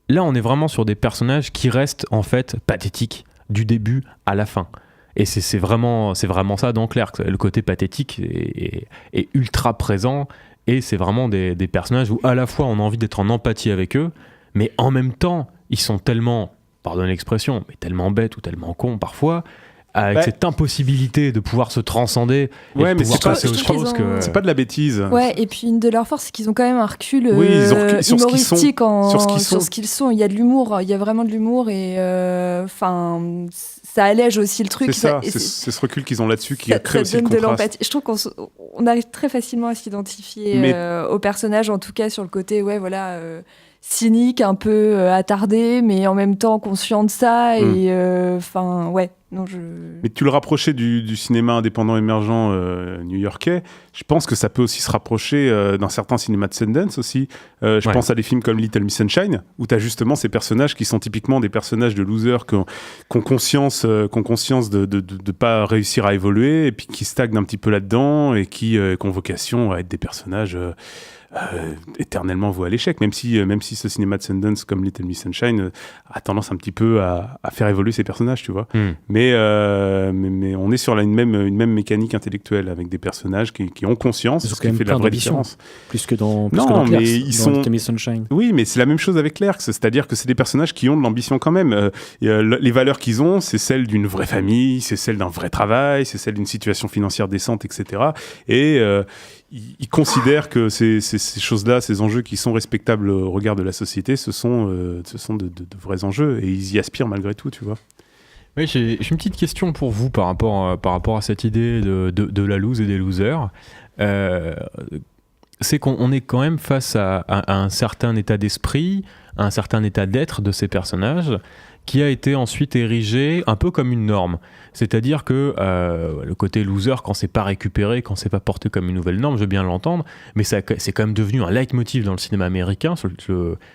Là, on est vraiment sur des personnages qui restent, en fait, pathétiques du début à la fin. Et c'est vraiment ça dans Clerks. Le côté pathétique est ultra présent, et c'est vraiment des personnages où à la fois on a envie d'être en empathie avec eux, mais en même temps ils sont tellement, pardonnez l'expression, mais tellement bêtes ou tellement cons parfois, avec cette impossibilité de pouvoir se transcender et de pouvoir passer à autre chose. C'est pas de la bêtise. Ouais, et puis une de leurs forces, c'est qu'ils ont quand même un recul sur humoristique sur ce qu'ils sont. Il y a de l'humour, il y a vraiment de l'humour et ça allège aussi le truc. C'est ça, c'est ce recul qu'ils ont là-dessus qui crée aussi le contraste. De l'empathie. Je trouve qu'on arrive très facilement à s'identifier au personnage, en tout cas sur le côté, cynique, un peu attardé, mais en même temps conscient de ça. Et Mais tu le rapprochais du cinéma indépendant émergent new-yorkais. Je pense que ça peut aussi se rapprocher d'un certain cinéma de Sundance aussi. Je pense à des films comme Little Miss Sunshine, où tu as justement ces personnages qui sont typiquement des personnages de losers qui ont conscience de pas réussir à évoluer et puis qui stagnent un petit peu là-dedans et qui ont vocation à être des personnages éternellement voués à l'échec, même si ce cinéma de Sundance comme Little Miss Sunshine a tendance un petit peu à faire évoluer ses personnages, tu vois. Mais on est sur une même mécanique intellectuelle avec des personnages qui ont conscience, ce qui fait la vraie différence. Plus que dans Little Miss Sunshine. Oui, mais c'est la même chose avec Clerks, c'est-à-dire que c'est des personnages qui ont de l'ambition quand même. Les valeurs qu'ils ont, c'est celle d'une vraie famille, c'est celle d'un vrai travail, c'est celle d'une situation financière décente, etc. Et ils considèrent que ces choses-là, ces enjeux qui sont respectables au regard de la société, ce sont de vrais enjeux et ils y aspirent malgré tout, tu vois. Oui, j'ai une petite question pour vous par rapport à cette idée de la loose et des losers. C'est qu'on est quand même face à un certain état d'esprit, à un certain état d'être de ces personnages qui a été ensuite érigé un peu comme une norme. C'est-à-dire que le côté loser, quand c'est pas récupéré, quand c'est pas porté comme une nouvelle norme, je veux bien l'entendre, mais c'est quand même devenu un leitmotiv dans le cinéma américain,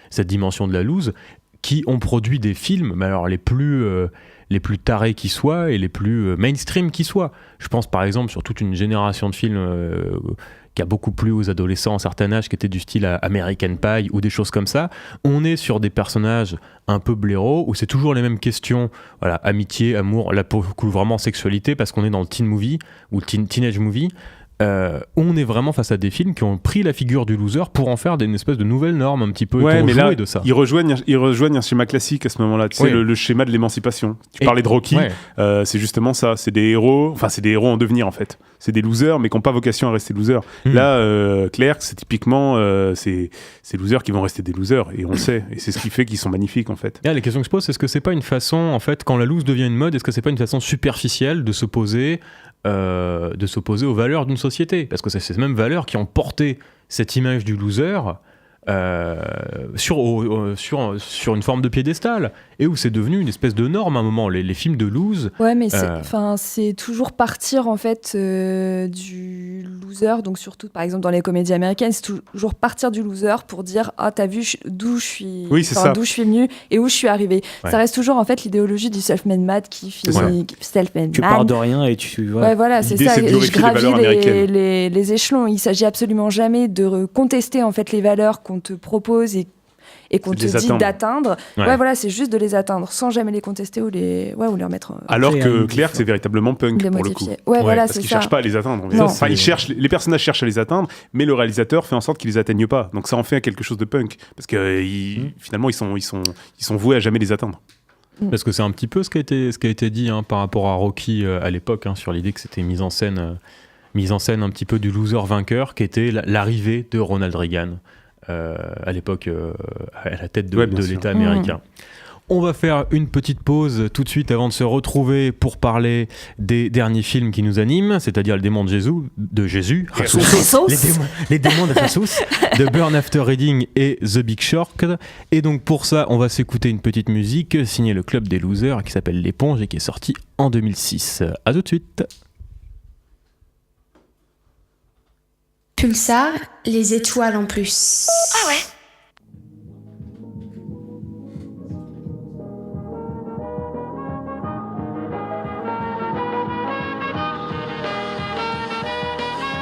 cette dimension de la lose, qui ont produit des films, mais alors les plus tarés qui soient et les plus mainstream qui soient. Je pense par exemple sur toute une génération de films qui a beaucoup plu aux adolescents à un certain âge, qui était du style American Pie ou des choses comme ça. On est sur des personnages un peu blaireaux, où c'est toujours les mêmes questions, voilà, amitié, amour, là pour le coup vraiment sexualité, parce qu'on est dans le teen movie ou le teenage movie. On est vraiment face à des films qui ont pris la figure du loser pour en faire une espèce de nouvelle norme un petit peu, et mais là, de ça. Ils rejoignent un schéma classique à ce moment-là, tu sais, le schéma de l'émancipation. Tu parlais de Rocky, c'est justement ça, c'est des héros en devenir en fait. C'est des losers mais qui n'ont pas vocation à rester losers. Là, Clerks, c'est typiquement ces losers qui vont rester des losers, et on le sait, et c'est ce qui fait qu'ils sont magnifiques en fait. Et là, les questions que je pose, est-ce que c'est pas une façon, en fait, quand la lose devient une mode, est-ce que c'est pas une façon superficielle de s'opposer aux valeurs d'une société, parce que c'est ces mêmes valeurs qui ont porté cette image du loser sur une forme de piédestal, et où c'est devenu une espèce de norme à un moment, les films de lose. Ouais, mais c'est toujours partir en fait du loser, donc surtout par exemple dans les comédies américaines, c'est toujours partir du loser pour dire t'as vu d'où je suis, d'où je suis venu et où je suis arrivé. Ça reste toujours en fait l'idéologie du self-made man qui finit self-made man. Tu pars de rien et tu vois. Ouais, voilà, c'est ça. Je gravis les échelons. Il s'agit absolument jamais de contester en fait les valeurs qu'on te propose et qu'on te dit d'atteindre. Ouais, voilà, c'est juste de les atteindre sans jamais les contester ou les remettre. Alors que Clerks, c'est véritablement punk pour le coup. Ouais, voilà, parce qu'ils cherchent pas à les atteindre. Enfin, les personnages cherchent à les atteindre, mais le réalisateur fait en sorte qu'ils les atteignent pas. Donc ça en fait quelque chose de punk, parce que finalement ils sont voués à jamais les atteindre. Parce que c'est un petit peu ce qui a été dit par rapport à Rocky à l'époque, sur l'idée que c'était mise en scène un petit peu du loser vainqueur, qui était l'arrivée de Ronald Reagan à l'époque à la tête de l'État américain. On va faire une petite pause tout de suite avant de se retrouver pour parler des derniers films qui nous animent, c'est-à-dire Le démon de Jésus, les démons de Jesus, de Burn After Reading et The Big Short. Et donc pour ça, on va s'écouter une petite musique signée le Club des Losers qui s'appelle L'Éponge et qui est sortie en 2006. À tout de suite. Pulsar, les étoiles en plus. Ah ouais.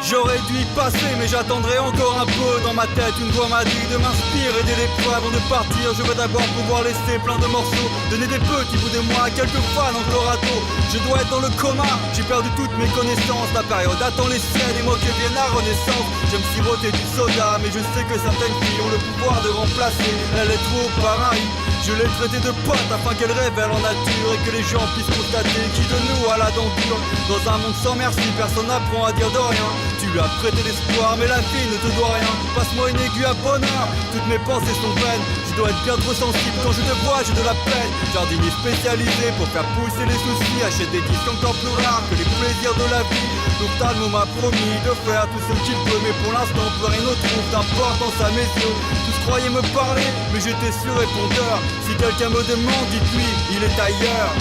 J'aurais dû y passer mais j'attendrai encore un peu. Dans ma tête une voix m'a dit de m'inspirer dès les poids. Avant de partir je veux d'abord pouvoir laisser plein de morceaux, donner des petits bouts de moi à quelques fans encore à tôt. Je dois être dans le coma, j'ai perdu toutes mes connaissances. La période attend les siennes et moi qui viens à Renaissance. J'aime siroter du soda mais je sais que certaines filles ont le pouvoir de remplacer la lettre au pareil. Je l'ai traité de pote afin qu'elle révèle en nature et que les gens puissent constater qui de nous a la dent dure. Dans un monde sans merci, personne n'apprend à dire de rien. Tu lui as prêté l'espoir, mais la fille ne te doit rien. Passe-moi une aiguille à bonheur, toutes mes pensées sont vaines. Je dois être bien trop sensible, quand je te vois j'ai de la peine. Jardinier spécialisé pour faire pousser les soucis. Achète des disques encore plus rares que les plaisirs de la vie. L'ophtalmo m'a promis de faire tout ce qu'il peut, mais pour l'instant plus rien ne trouve d'importance à mes yeux. Tous croyaient me parler, mais j'étais sur répondeur. Si quelqu'un me demande, dites-lui, il est ailleurs.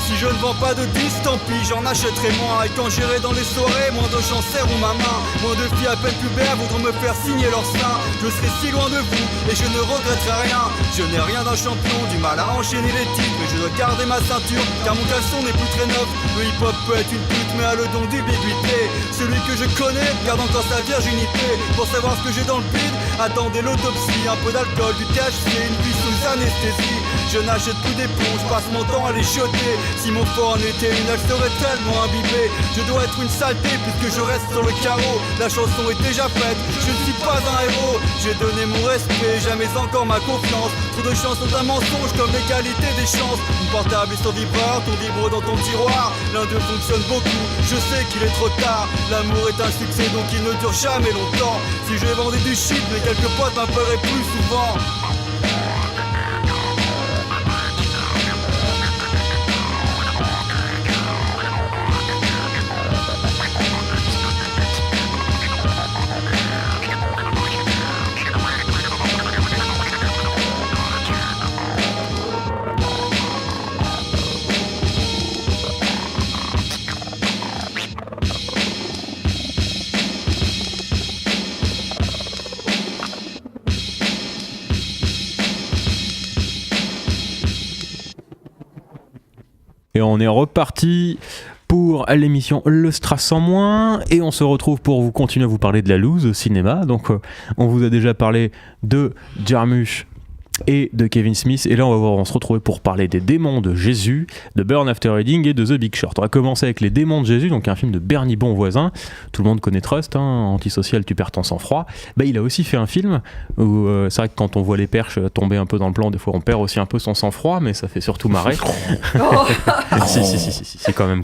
Si je ne vends pas de disques, tant pis, j'en achèterai moins. Et quand j'irai dans les soirées, moins de gens serreront ma main. Moins de filles à peine pubères voudront me faire signer leur sein. Je serai si loin de vous et je ne regretterai rien. Je n'ai rien d'un champion, du mal à enchaîner les titres, mais je dois garder ma ceinture, car mon caleçon n'est plus très neuf. Le hip-hop peut être une pute, mais a le don d'ubiquité. Celui que je connais garde encore sa virginité. Pour savoir ce que j'ai dans le bide, attendez l'autopsie. Un peu d'alcool, du THC, une vie sous anesthésie. Je n'achète plus d'éponges, passe mon temps à les jeter. Si mon fort en était une, elle serait tellement imbibée. Je dois être une saleté puisque je reste sur le carreau. La chanson est déjà faite, je ne suis pas un héros. J'ai donné mon respect, jamais encore ma confiance. Trop de chances sont un mensonge comme l'égalité des chances. Mon portable est sur vibreur, ton vibre dans ton tiroir. L'un d'eux fonctionne beaucoup, je sais qu'il est trop tard. L'amour est un succès donc il ne dure jamais longtemps. Si je vendais du shit, mais quelques potes m'appelleraient plus souvent. Et on est reparti pour l'émission Le Strass en moins et on se retrouve pour vous continuer à vous parler de la loose au cinéma. Donc on vous a déjà parlé de Jarmusch et de Kevin Smith et là on se retrouver pour parler des démons de Jésus, de Burn After Reading et de The Big Short. On va commencer avec les démons de Jésus, donc un film de Bernie Bonvoisin. Tout le monde connaît Trust, hein, antisocial, tu perds ton sang-froid. Bah, il a aussi fait un film où c'est vrai que quand on voit les perches tomber un peu dans le plan, des fois on perd aussi un peu son sang-froid, mais ça fait surtout marrer. Si, c'est quand même.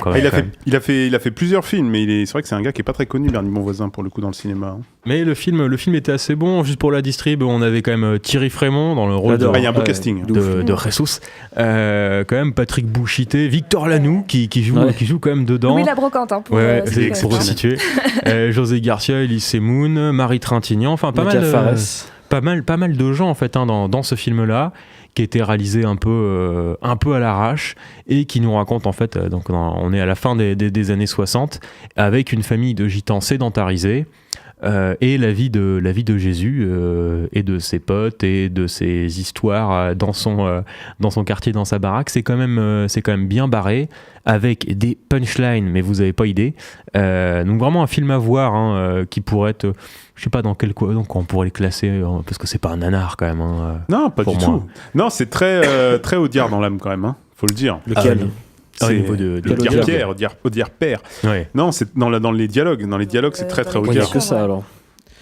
Il a fait plusieurs films, mais c'est vrai que c'est un gars qui est pas très connu, Bernie Bonvoisin, pour le coup, dans le cinéma. Hein. Mais le film était assez bon. Juste pour la distrib, on avait quand même Thierry Frémont dans le rôle il y a un beau casting de Jesus. Quand même Patrick Bouchité, Victor Lanoux qui joue quand même dedans. Louis Labrocante pour situer. José Garcia, Elie Semoun, Marie Trintignant, enfin pas mal de gens en fait dans ce film-là, qui a été réalisé un peu à l'arrache et qui nous raconte en fait, on est à la fin des années 60 avec une famille de gitans sédentarisés. Et la vie de Jésus et de ses potes et de ses histoires dans son quartier, dans sa baraque, c'est quand même bien barré avec des punchlines, mais vous avez pas idée. Donc vraiment un film à voir, hein, qui pourrait être, je sais pas dans quel quoi, donc on pourrait le classer parce que c'est pas un nanar quand même. Hein, non, pas du tout. Non, c'est très très Audiard dans l'âme quand même. Hein, faut le dire. Lequel? C'est Audiard père. Ouais. Non, c'est dans les dialogues. Dans les dialogues, c'est très très Audiard. Il y a que ça alors.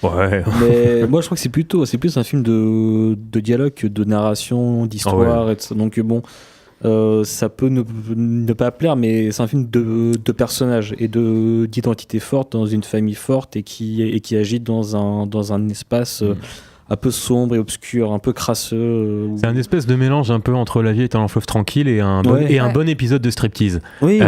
Ouais. Mais moi, je crois que c'est plus un film de dialogue que de narration, d'histoire. Et donc bon, ça peut ne pas plaire, mais c'est un film de personnages et d'identité forte dans une famille forte et qui agit dans un espace. Un peu sombre et obscur, un peu crasseux. C'est un espèce de mélange un peu entre La vie est un long fleuve tranquille et un bon épisode de striptease. Oui,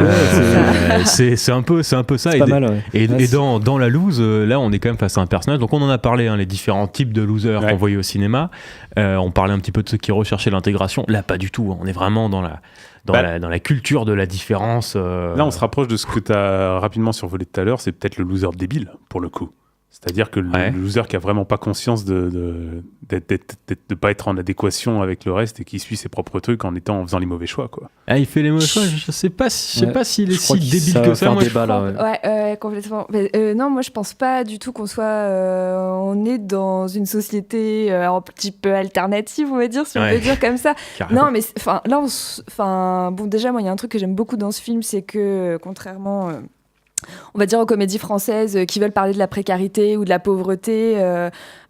c'est un peu ça. C'est pas mal, et dans la loose, là, on est quand même face à un personnage. Donc on en a parlé, hein, les différents types de losers qu'on voyait au cinéma. On parlait un petit peu de ceux qui recherchaient l'intégration. Là, pas du tout. On est vraiment dans la culture de la différence. Là, on se rapproche de ce que tu as rapidement survolé tout à l'heure. C'est peut-être le loser débile, pour le coup. C'est-à-dire que le loser qui a vraiment pas conscience de pas être en adéquation avec le reste et qui suit ses propres trucs en faisant les mauvais choix, quoi. Ah, il fait les mauvais choix. Je sais pas s'il est si débile que ça. Moi, complètement. Mais, non, moi je pense pas du tout qu'on soit. On est dans une société un petit peu alternative, on va dire, si on peut dire comme ça. Carrément. Non, mais là, bon, déjà, moi, il y a un truc que j'aime beaucoup dans ce film, c'est que contrairement on va dire aux comédies françaises qui veulent parler de la précarité ou de la pauvreté.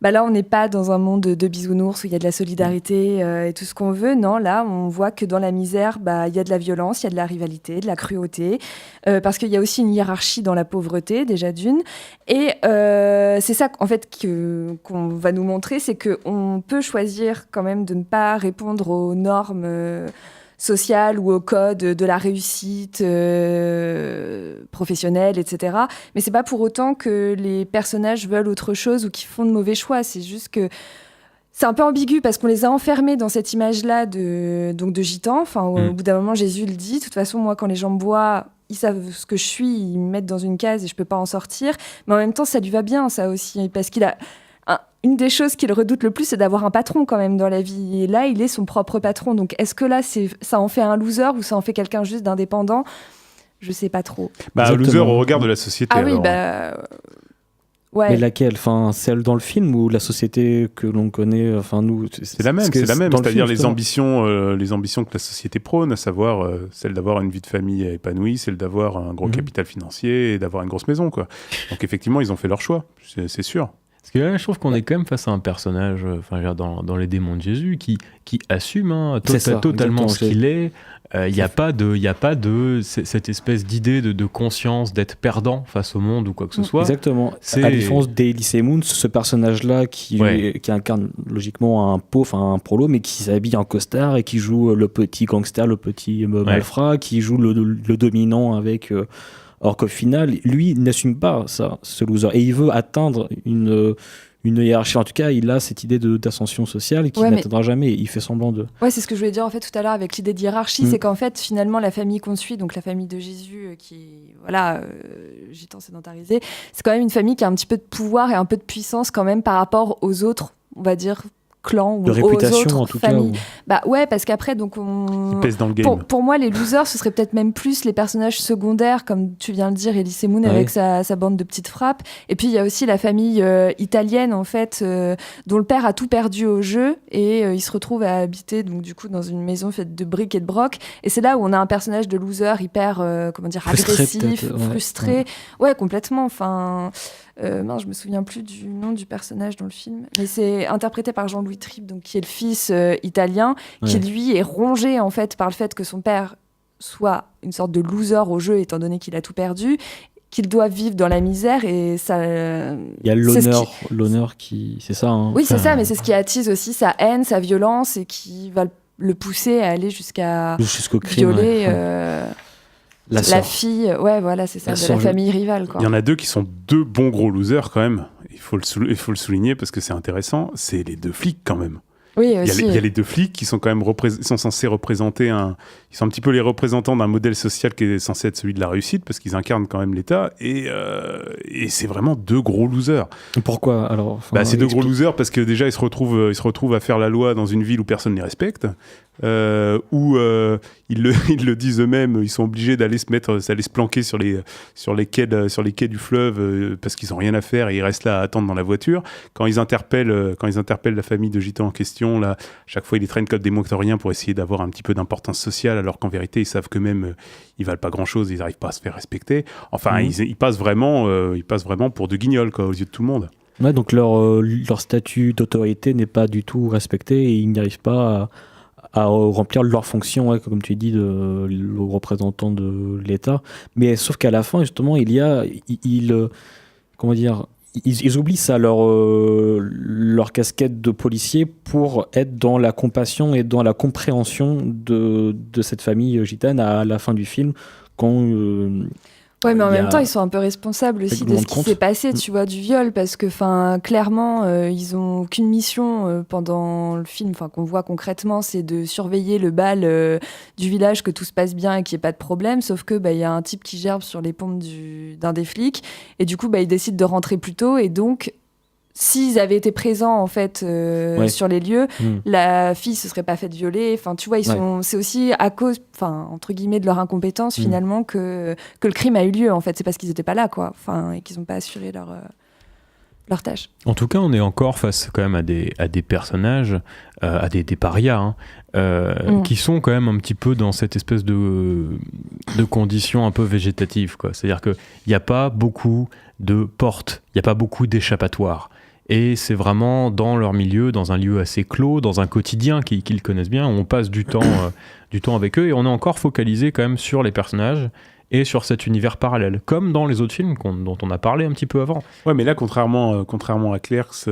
Là, on n'est pas dans un monde de bisounours où il y a de la solidarité et tout ce qu'on veut. Non, là, on voit que dans la misère, il y a de la violence, il y a de la rivalité, de la cruauté, parce qu'il y a aussi une hiérarchie dans la pauvreté, déjà d'une. Et c'est ça, en fait, qu'on va nous montrer, c'est qu'on peut choisir quand même de ne pas répondre aux normes sociale ou au code de la réussite professionnelle, etc. Mais c'est pas pour autant que les personnages veulent autre chose ou qu'ils font de mauvais choix. C'est juste que c'est un peu ambigu parce qu'on les a enfermés dans cette image-là de gitans. Enfin, au bout d'un moment, Jésus le dit. De toute façon, moi, quand les gens me voient, ils savent ce que je suis, ils me mettent dans une case et je peux pas en sortir. Mais en même temps, ça lui va bien, ça aussi, parce qu'il a... Une des choses qu'il redoute le plus, c'est d'avoir un patron quand même dans la vie. Et là, il est son propre patron. Donc, est-ce que là, ça en fait un loser ou ça en fait quelqu'un juste d'indépendant ? Je sais pas trop. Un loser au regard de la société. Ah oui, ouais. Mais laquelle ? Celle dans le film ou la société que l'on connaît ? Nous, c'est la même. C'est-à-dire les ambitions que la société prône, à savoir celle d'avoir une vie de famille épanouie, celle d'avoir un gros capital financier et d'avoir une grosse maison, quoi. Donc effectivement, ils ont fait leur choix, c'est sûr. Parce que là, je trouve qu'on est quand même face à un personnage, dans les démons de Jésus, qui assume totalement ce qu'il est. Il n'y a pas de cette espèce d'idée de conscience d'être perdant face au monde ou quoi que ce soit. Exactement. À la différence d'Elysée Moon, ce personnage-là qui incarne logiquement un prolo, mais qui s'habille en costard et qui joue le petit gangster, le petit malfrat, qui joue le dominant avec... Or qu'au final, lui n'assume pas ça, ce loser. Et il veut atteindre une hiérarchie. En tout cas, il a cette idée d'ascension sociale qu'il n'atteindra jamais. Il fait semblant de... Ouais, c'est ce que je voulais dire en fait tout à l'heure avec l'idée de hiérarchie. C'est qu'en fait, finalement, la famille qu'on suit, donc la famille de Jésus, qui est gitan sédentarisé, c'est quand même une famille qui a un petit peu de pouvoir et un peu de puissance quand même par rapport aux autres, on va dire, clans ou de réputation, aux autres en tout familles. Cas, Ouais, parce qu'après, donc ils pèsent dans le game. Pour moi, les losers, ce serait peut-être même plus les personnages secondaires, comme tu viens de dire, Elysée Moon avec sa bande de petites frappes. Et puis, il y a aussi la famille italienne, en fait, dont le père a tout perdu au jeu et il se retrouve à habiter, donc, du coup, dans une maison faite de briques et de brocs. Et c'est là où on a un personnage de loser hyper, agressif, frustré. Ouais, complètement. Enfin... je me souviens plus du nom du personnage dans le film, mais c'est interprété par Jean-Louis Tripp, donc qui est le fils italien, qui lui est rongé en fait par le fait que son père soit une sorte de loser au jeu, étant donné qu'il a tout perdu, qu'il doit vivre dans la misère et ça. Il y a l'honneur qui, c'est ça. Oui, c'est ça, mais c'est ce qui attise aussi sa haine, sa violence et qui va le pousser à aller jusqu'au crime, violer. La fille, c'est ça, de la famille rivale. Quoi. Il y en a deux qui sont deux bons gros losers quand même. Il faut le souligner parce que c'est intéressant. C'est les deux flics quand même. Oui, il y a les deux flics qui sont quand même sont censés représenter ils sont un petit peu les représentants d'un modèle social qui est censé être celui de la réussite parce qu'ils incarnent quand même l'État et c'est vraiment deux gros losers. Pourquoi alors c'est deux gros losers parce que déjà ils se retrouvent à faire la loi dans une ville où personne ne les respecte. Où ils le disent eux-mêmes, ils sont obligés d'aller se planquer sur les quais du fleuve parce qu'ils ont rien à faire et ils restent là à attendre dans la voiture. Quand ils interpellent la famille de gitans en question, là, chaque fois ils les traînent comme des motoriens pour essayer d'avoir un petit peu d'importance sociale, alors qu'en vérité ils savent qu'eux-mêmes ils valent pas grand-chose, ils n'arrivent pas à se faire respecter. Enfin, ils passent vraiment pour de guignols quoi, aux yeux de tout le monde. Ouais, donc leur statut d'autorité n'est pas du tout respecté et ils n'y arrivent pas à remplir leur fonction, comme tu dis, le représentant de l'État. Mais sauf qu'à la fin, justement, ils oublient ça, leur casquette de policier pour être dans la compassion et dans la compréhension de cette famille gitane à la fin du film, quand... Ouais, mais en même temps, ils sont un peu responsables aussi de ce qui s'est passé, tu vois, du viol, parce que, clairement, ils ont aucune mission pendant le film, qu'on voit concrètement, c'est de surveiller le bal du village, que tout se passe bien et qu'il n'y ait pas de problème, sauf que, y a un type qui gerbe sur les pompes d'un des flics, et du coup, ils décident de rentrer plus tôt, et donc, s'ils avaient été présents en fait sur les lieux, la fille se serait pas faite violer. Enfin, tu vois, c'est aussi à cause, entre guillemets, de leur incompétence finalement que le crime a eu lieu. En fait, c'est parce qu'ils étaient pas là, quoi. Enfin, et qu'ils ont pas assuré leur tâche. En tout cas, on est encore face quand même à des personnages, à des parias, qui sont quand même un petit peu dans cette espèce de condition un peu végétative, quoi. C'est-à-dire qu'il n'y a pas beaucoup de portes, il n'y a pas beaucoup d'échappatoires. Et c'est vraiment dans leur milieu, dans un lieu assez clos, dans un quotidien qu'ils connaissent bien, où on passe du temps avec eux, et on est encore focalisé quand même sur les personnages et sur cet univers parallèle, comme dans les autres films dont on a parlé un petit peu avant. Ouais, mais là, contrairement à Clerks,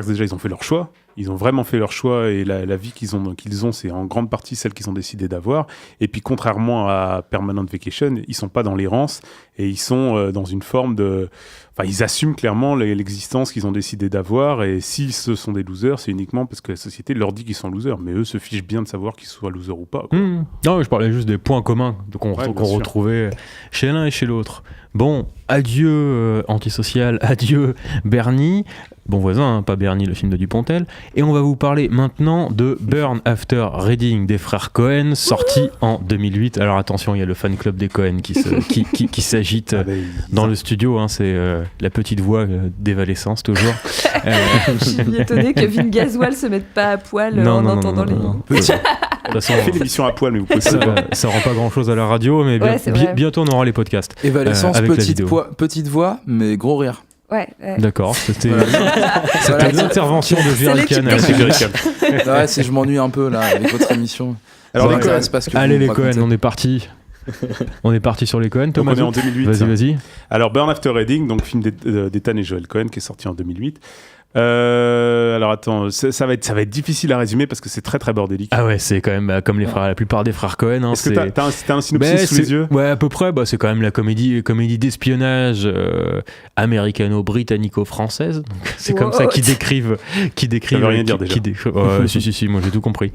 déjà, ils ont fait leur choix. Ils ont vraiment fait leur choix, et la vie qu'ils ont, c'est en grande partie celle qu'ils ont décidé d'avoir. Et puis, contrairement à Permanent Vacation, ils sont pas dans l'errance, et ils sont dans une forme de... Enfin, ils assument clairement l'existence qu'ils ont décidé d'avoir, et si ce sont des losers, c'est uniquement parce que la société leur dit qu'ils sont losers, mais eux se fichent bien de savoir qu'ils soient losers ou pas, quoi. Non, je parlais juste des points communs qu'on retrouvait chez l'un et chez l'autre. Bon, adieu Antisocial, adieu Bernie, bon voisin, pas Bernie, le film de Dupontel, et on va vous parler maintenant de Burn After Reading des frères Cohen, sorti en 2008. Alors attention, il y a le fan club des Cohen qui s'agite dans le studio, c'est la petite voix d'Evanescence toujours. Je suis étonné que Vin Gasoil se mette pas à poil en entendant les... De toute façon, on fait l'émission à poil, mais vous pouvez ça rend pas grand chose à la radio, mais bientôt on aura les podcasts. Evanescence, petite voix, mais gros rire. Ouais. D'accord, c'était l'intervention de Gérald Kahn. Si je m'ennuie un peu là avec votre émission. Alors, allez les Cohen, on est parti. On est parti sur les Cohen. Thomas, donc on est en 2008. Vas-y. Alors Burn After Reading, donc film d'Ethan et Joel Cohen qui est sorti en 2008. Alors attends, ça va être difficile à résumer parce que c'est très très bordélique. Ah ouais, c'est quand même comme la plupart des frères Cohen. Est-ce que t'as un synopsis sous les yeux? Ouais, à peu près. C'est quand même la comédie d'espionnage américano-britannico-française. Donc, c'est comme ça qu'ils décrivent. Ça veut rien dire déjà. Si, moi j'ai tout compris.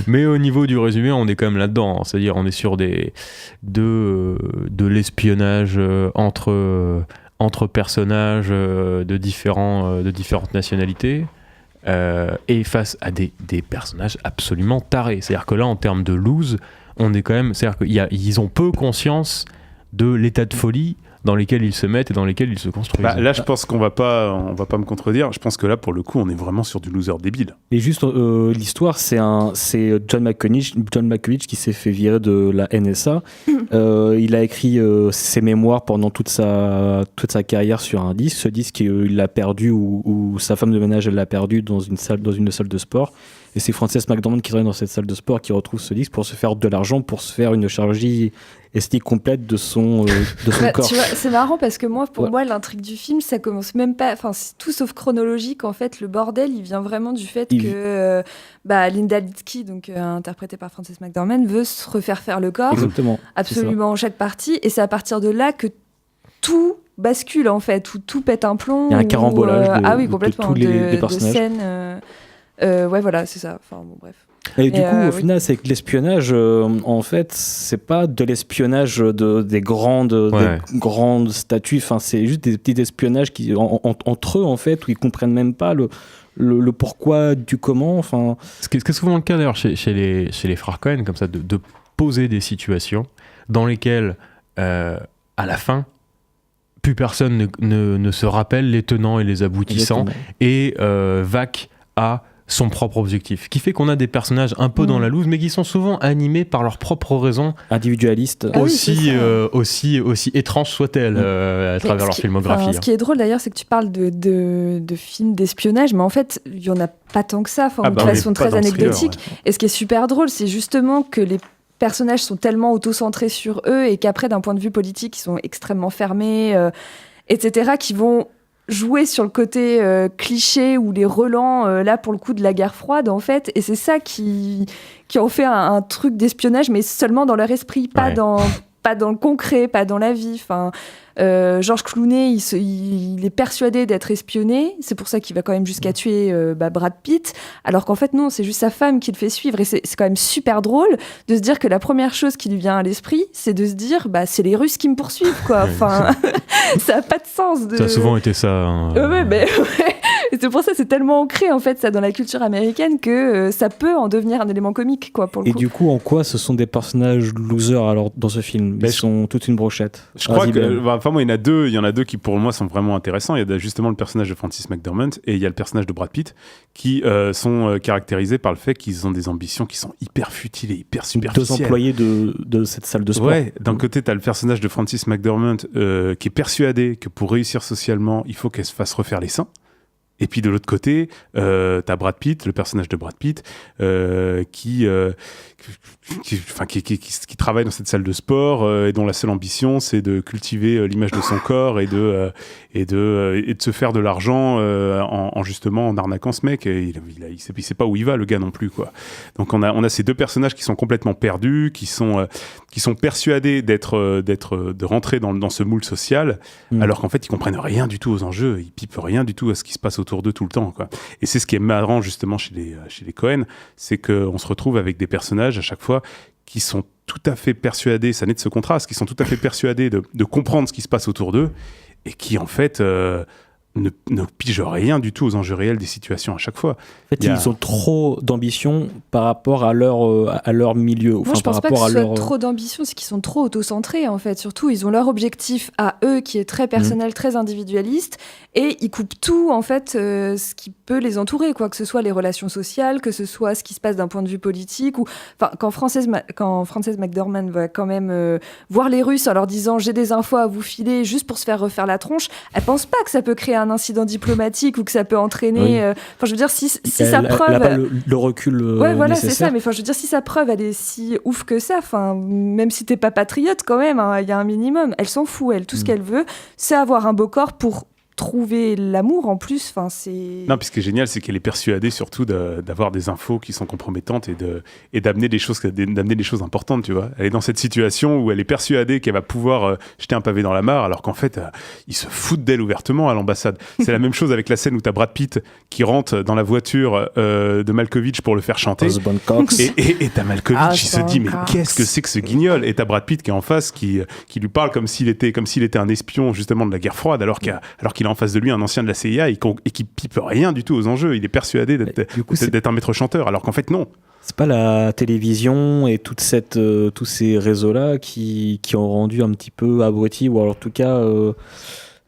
Mais au niveau du résumé, on est quand même là-dedans. C'est-à-dire, on est sur de l'espionnage entre personnages de différentes nationalités et face à des personnages absolument tarés. C'est-à-dire que là, en termes de loose, on est quand même... C'est-à-dire qu'ils ont peu conscience de l'état de folie dans lesquels ils se mettent et dans lesquels ils se construisent. Là, je pense qu'on va pas me contredire. Je pense que là, pour le coup, on est vraiment sur du loser débile. Et juste, l'histoire, c'est John Malkovich qui s'est fait virer de la NSA. Il a écrit ses mémoires pendant toute sa carrière sur un disque. Ce disque, il l'a perdu ou sa femme de ménage, elle l'a perdu dans une salle de sport. Et c'est Frances McDormand qui travaille dans cette salle de sport qui retrouve ce disque pour se faire de l'argent, pour se faire une chirurgie esthétique complète de son corps. Tu vois, c'est marrant parce que pour moi, l'intrigue du film, ça commence même pas... Enfin, c'est tout sauf chronologique. En fait, le bordel, il vient vraiment du fait que Linda Litzky, donc interprétée par Frances McDormand, veut se refaire faire le corps. Exactement. Absolument chaque partie. Et c'est à partir de là que tout bascule, en fait, où tout pète un plomb. Il y a un carambolage de tous les personnages. De scènes... ouais, voilà, c'est ça. Enfin, bon, bref. Et du coup, au final, c'est que l'espionnage, en fait, c'est pas de l'espionnage des grandes statues. Enfin, c'est juste des petits espionnages qui, entre eux, en fait, où ils comprennent même pas le pourquoi du comment. Enfin, ce qui est souvent le cas d'ailleurs chez les frères Cohen, comme ça, de poser des situations dans lesquelles, à la fin, plus personne ne se rappelle les tenants et les aboutissants. Et vaque à son propre objectif, qui fait qu'on a des personnages un peu dans la loose, mais qui sont souvent animés par leurs propres raisons individualistes, aussi étranges soient-elles à travers leur filmographie. Ce qui est drôle d'ailleurs, c'est que tu parles de films d'espionnage, mais en fait, il y en a pas tant que ça, de façon très anecdotique. Et ce qui est super drôle, c'est justement que les personnages sont tellement auto-centrés sur eux et qu'après, d'un point de vue politique, ils sont extrêmement fermés, etc., qui vont jouer sur le côté cliché ou les relents, là pour le coup de la guerre froide en fait, et c'est ça qui en fait un truc d'espionnage, mais seulement dans leur esprit, pas dans le concret, pas dans la vie. Enfin, George Clooney, il est persuadé d'être espionné, c'est pour ça qu'il va quand même jusqu'à tuer Brad Pitt, alors qu'en fait non, c'est juste sa femme qui le fait suivre, et c'est quand même super drôle de se dire que la première chose qui lui vient à l'esprit, c'est de se dire c'est les Russes qui me poursuivent, quoi. Enfin, ça a pas de sens. Ça a souvent été ça. Et c'est pour ça, c'est tellement ancré en fait ça dans la culture américaine que ça peut en devenir un élément comique quoi pour le Et coup. du coup, en quoi ce sont des personnages losers alors dans ce film? Ils sont toute une brochette. Je crois que, enfin moi, il y en a deux qui pour moi sont vraiment intéressants. Il y a justement le personnage de Francis McDormand et il y a le personnage de Brad Pitt qui sont caractérisés par le fait qu'ils ont des ambitions qui sont hyper futiles et hyper superficielles. Deux employés de cette salle de sport. Ouais, d'un côté, tu as le personnage de Francis McDormand qui est persuadé que pour réussir socialement, il faut qu'elle se fasse refaire les seins. Et puis de l'autre côté, t'as Brad Pitt, le personnage de Brad Pitt, qui travaille dans cette salle de sport et dont la seule ambition c'est de cultiver l'image de son corps et de se faire de l'argent en arnaquant ce mec. Et il sait pas où il va, le gars non plus quoi. Donc on a ces deux personnages qui sont complètement perdus, qui sont persuadés de rentrer dans ce moule social, alors qu'en fait ils comprennent rien du tout aux enjeux, ils pipent rien du tout à ce qui se passe autour d'eux tout le temps quoi. Et c'est ce qui est marrant justement chez les Coen, c'est qu'on se retrouve avec des personnages à chaque fois qui sont tout à fait persuadés, ça naît de ce contraste, qui sont tout à fait persuadés de comprendre ce qui se passe autour d'eux et qui en fait ne pigent rien du tout aux enjeux réels des situations à chaque fois. En fait, ils ont trop d'ambition par rapport à leur milieu. Moi, je pense pas que ce soit trop d'ambition, c'est qu'ils sont trop auto-centrés, en fait. Surtout, ils ont leur objectif à eux, qui est très personnel, très individualiste, et ils coupent tout, en fait, ce qui peut les entourer, quoi, que ce soit les relations sociales, que ce soit ce qui se passe d'un point de vue politique, ou quand Frances McDormand va quand même voir les Russes en leur disant « j'ai des infos à vous filer » juste pour se faire refaire la tronche, elle pense pas que ça peut créer un incident diplomatique ou que ça peut entraîner... je veux dire, si sa preuve... Elle n'a pas le recul ouais, voilà, nécessaire. c'est ça. Mais je veux dire, si sa preuve, elle est si ouf que ça, même si t'es pas patriote, quand même, il y a un minimum. Elle s'en fout, elle. Tout ce qu'elle veut, c'est avoir un beau corps pour trouver l'amour en plus. C'est... Non, puis ce qui est génial, c'est qu'elle est persuadée surtout d'avoir des infos qui sont compromettantes et d'amener des choses importantes, tu vois. Elle est dans cette situation où elle est persuadée qu'elle va pouvoir jeter un pavé dans la mare, alors qu'en fait, ils se foutent d'elle ouvertement à l'ambassade. C'est la même chose avec la scène où t'as Brad Pitt qui rentre dans la voiture de Malkovich pour le faire chanter. Et t'as Malkovich, il se dit, mais qu'est-ce que c'est que ce guignol? Et t'as Brad Pitt qui est en face, qui lui parle comme s'il était un espion, justement, de la guerre froide, alors qu'il a en face de lui un ancien de la CIA et qui pipe rien du tout aux enjeux. Il est persuadé d'être un maître chanteur, alors qu'en fait, non. C'est pas la télévision et tous ces réseaux-là qui ont rendu un petit peu abruti, ou alors en tout cas,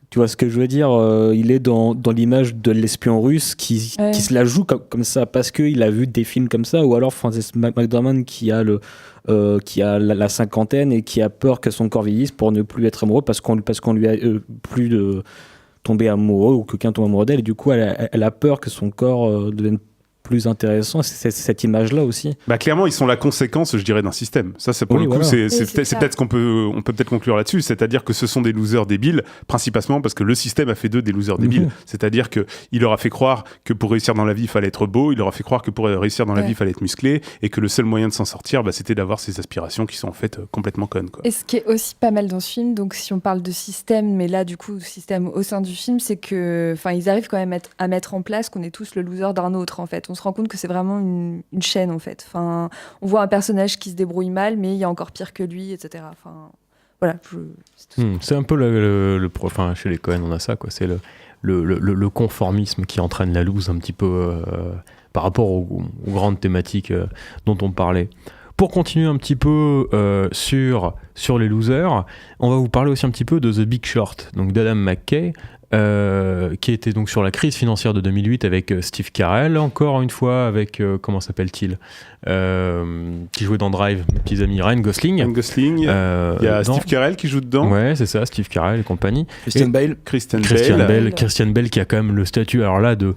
tu vois ce que je veux dire, il est dans l'image de l'espion russe qui se la joue comme ça parce qu'il a vu des films comme ça, ou alors Frances McDormand qui a la cinquantaine et qui a peur que son corps vieillisse pour ne plus être amoureux parce qu'on lui a plus de tomber amoureux ou que quelqu'un tombe amoureux d'elle, et du coup elle a peur que son corps devienne plus intéressant. C'est cette image-là aussi. Bah clairement, ils sont la conséquence, je dirais, d'un système. Ça, c'est pour le coup, voilà. C'est peut-être ce qu'on peut peut-être conclure là-dessus. C'est-à-dire que ce sont des losers débiles, principalement parce que le système a fait d'eux des losers débiles. C'est-à-dire que il leur a fait croire que pour réussir dans la vie, il fallait être beau. Il leur a fait croire que pour réussir dans la vie, il fallait être musclé, et que le seul moyen de s'en sortir, c'était d'avoir ces aspirations qui sont en fait complètement connes, quoi. Et ce qui est aussi pas mal dans ce film, donc si on parle de système, mais là du coup système au sein du film, c'est que, ils arrivent quand même à mettre en place qu'on est tous le loser d'un autre, en fait. On se rend compte que c'est vraiment une chaîne, en fait. On voit un personnage qui se débrouille mal, mais il y a encore pire que lui, etc. Voilà. C'est un peu chez les Coen, on a ça, quoi. C'est le conformisme qui entraîne la loose un petit peu par rapport aux grandes thématiques dont on parlait. Pour continuer un petit peu sur les losers, on va vous parler aussi un petit peu de The Big Short, donc d'Adam McKay, qui était donc sur la crise financière de 2008 avec Steve Carell, encore une fois avec comment s'appelle-t-il, qui jouait dans Drive, mes petits amis, Ryan Gosling. Il y a Steve Carell qui joue dedans. Ouais, c'est ça, Steve Carell et compagnie. Christian Bale qui a quand même le statut alors là de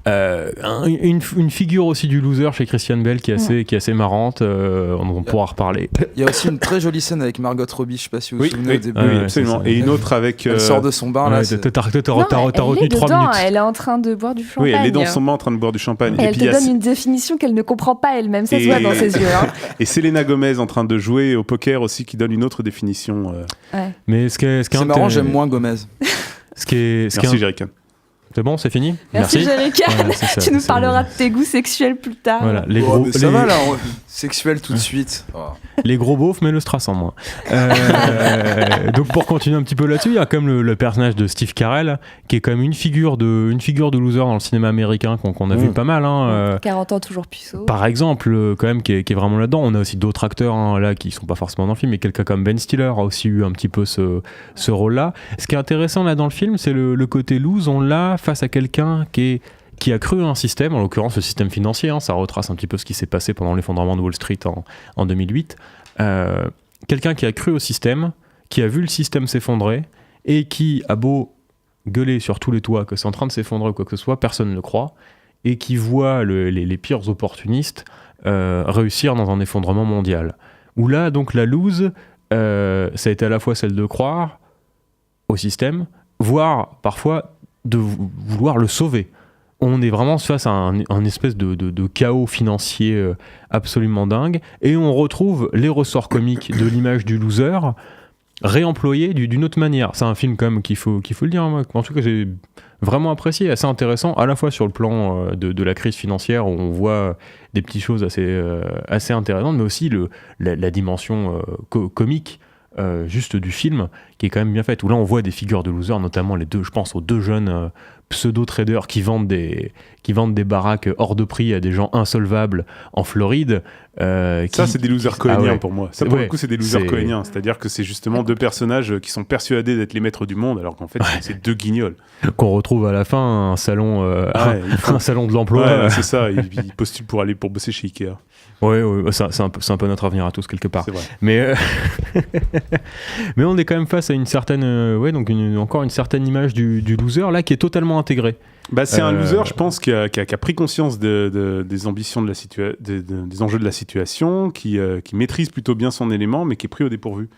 une figure aussi du loser chez Christian Bale qui est assez marrante, on pourra reparler. Il y a aussi une très jolie scène avec Margot Robbie, je sais pas si vous vous souvenez au début. Oui, absolument. Et une autre avec... Elle sort de son bain là. T'as retenu 3 minutes. Elle est en train de boire du champagne. Oui, elle est dans son bain en train de boire du champagne. Et elle te donne une définition qu'elle ne comprend pas elle-même, ça se voit dans ses yeux. Et Selena Gomez en train de jouer au poker aussi qui donne une autre définition. Mais ce qui est marrant, j'aime moins Gomez. Merci Jerican. C'est bon, c'est fini. Merci Jérica. Voilà, c'est ça, Tu nous c'est- parleras de tes goûts sexuels plus tard. Voilà, les Oh, gros, mais ça les- va là, sexuel tout de suite. Oh. les gros beaufs, mais le strass en moins. Donc pour continuer un petit peu là-dessus, il y a quand même le personnage de Steve Carell, qui est quand même une figure de loser dans le cinéma américain qu'on a vu pas mal. 40 ans toujours puceau. Par exemple, quand même, qui est vraiment là-dedans. On a aussi d'autres acteurs là qui sont pas forcément dans le film, mais quelqu'un comme Ben Stiller a aussi eu un petit peu ce rôle-là. Ce qui est intéressant là dans le film, c'est le côté loose. On l'a face à quelqu'un qui a cru à un système, en l'occurrence le système financier, ça retrace un petit peu ce qui s'est passé pendant l'effondrement de Wall Street en 2008. Quelqu'un qui a cru au système, qui a vu le système s'effondrer, et qui a beau gueuler sur tous les toits que c'est en train de s'effondrer ou quoi que ce soit, personne ne le croit, et qui voit les pires opportunistes réussir dans un effondrement mondial. Où là, donc, la lose, ça a été à la fois celle de croire au système, voire parfois de vouloir le sauver. On est vraiment face à un espèce de chaos financier absolument dingue, et on retrouve les ressorts comiques de l'image du loser réemployés d'une autre manière. C'est un film quand même qu'il faut le dire, moi, en tout cas j'ai vraiment apprécié, assez intéressant, à la fois sur le plan de la crise financière, où on voit des petites choses assez intéressantes, mais aussi la dimension comique juste du film, qui est quand même bien faite, où là on voit des figures de losers, notamment je pense aux deux jeunes pseudo-traders qui vendent des baraques hors de prix à des gens insolvables en Floride. Ça, c'est des losers cohéniens pour moi. Ça, pour Ouais, le coup, c'est des losers cohéniens. C'est-à-dire que c'est justement deux personnages qui sont persuadés d'être les maîtres du monde, alors qu'en fait, c'est deux guignols. Qu'on retrouve à la fin un salon, un salon de l'emploi. Ouais, c'est ça, ils postulent pour bosser chez Ikea. Ouais, c'est un peu notre avenir à tous quelque part. C'est vrai. Mais mais on est quand même face à une certaine, encore une certaine image du loser là qui est totalement intégrée. Bah, c'est un loser, je pense, qui a pris conscience des ambitions des enjeux de la situation, qui maîtrise plutôt bien son élément, mais qui est pris au dépourvu.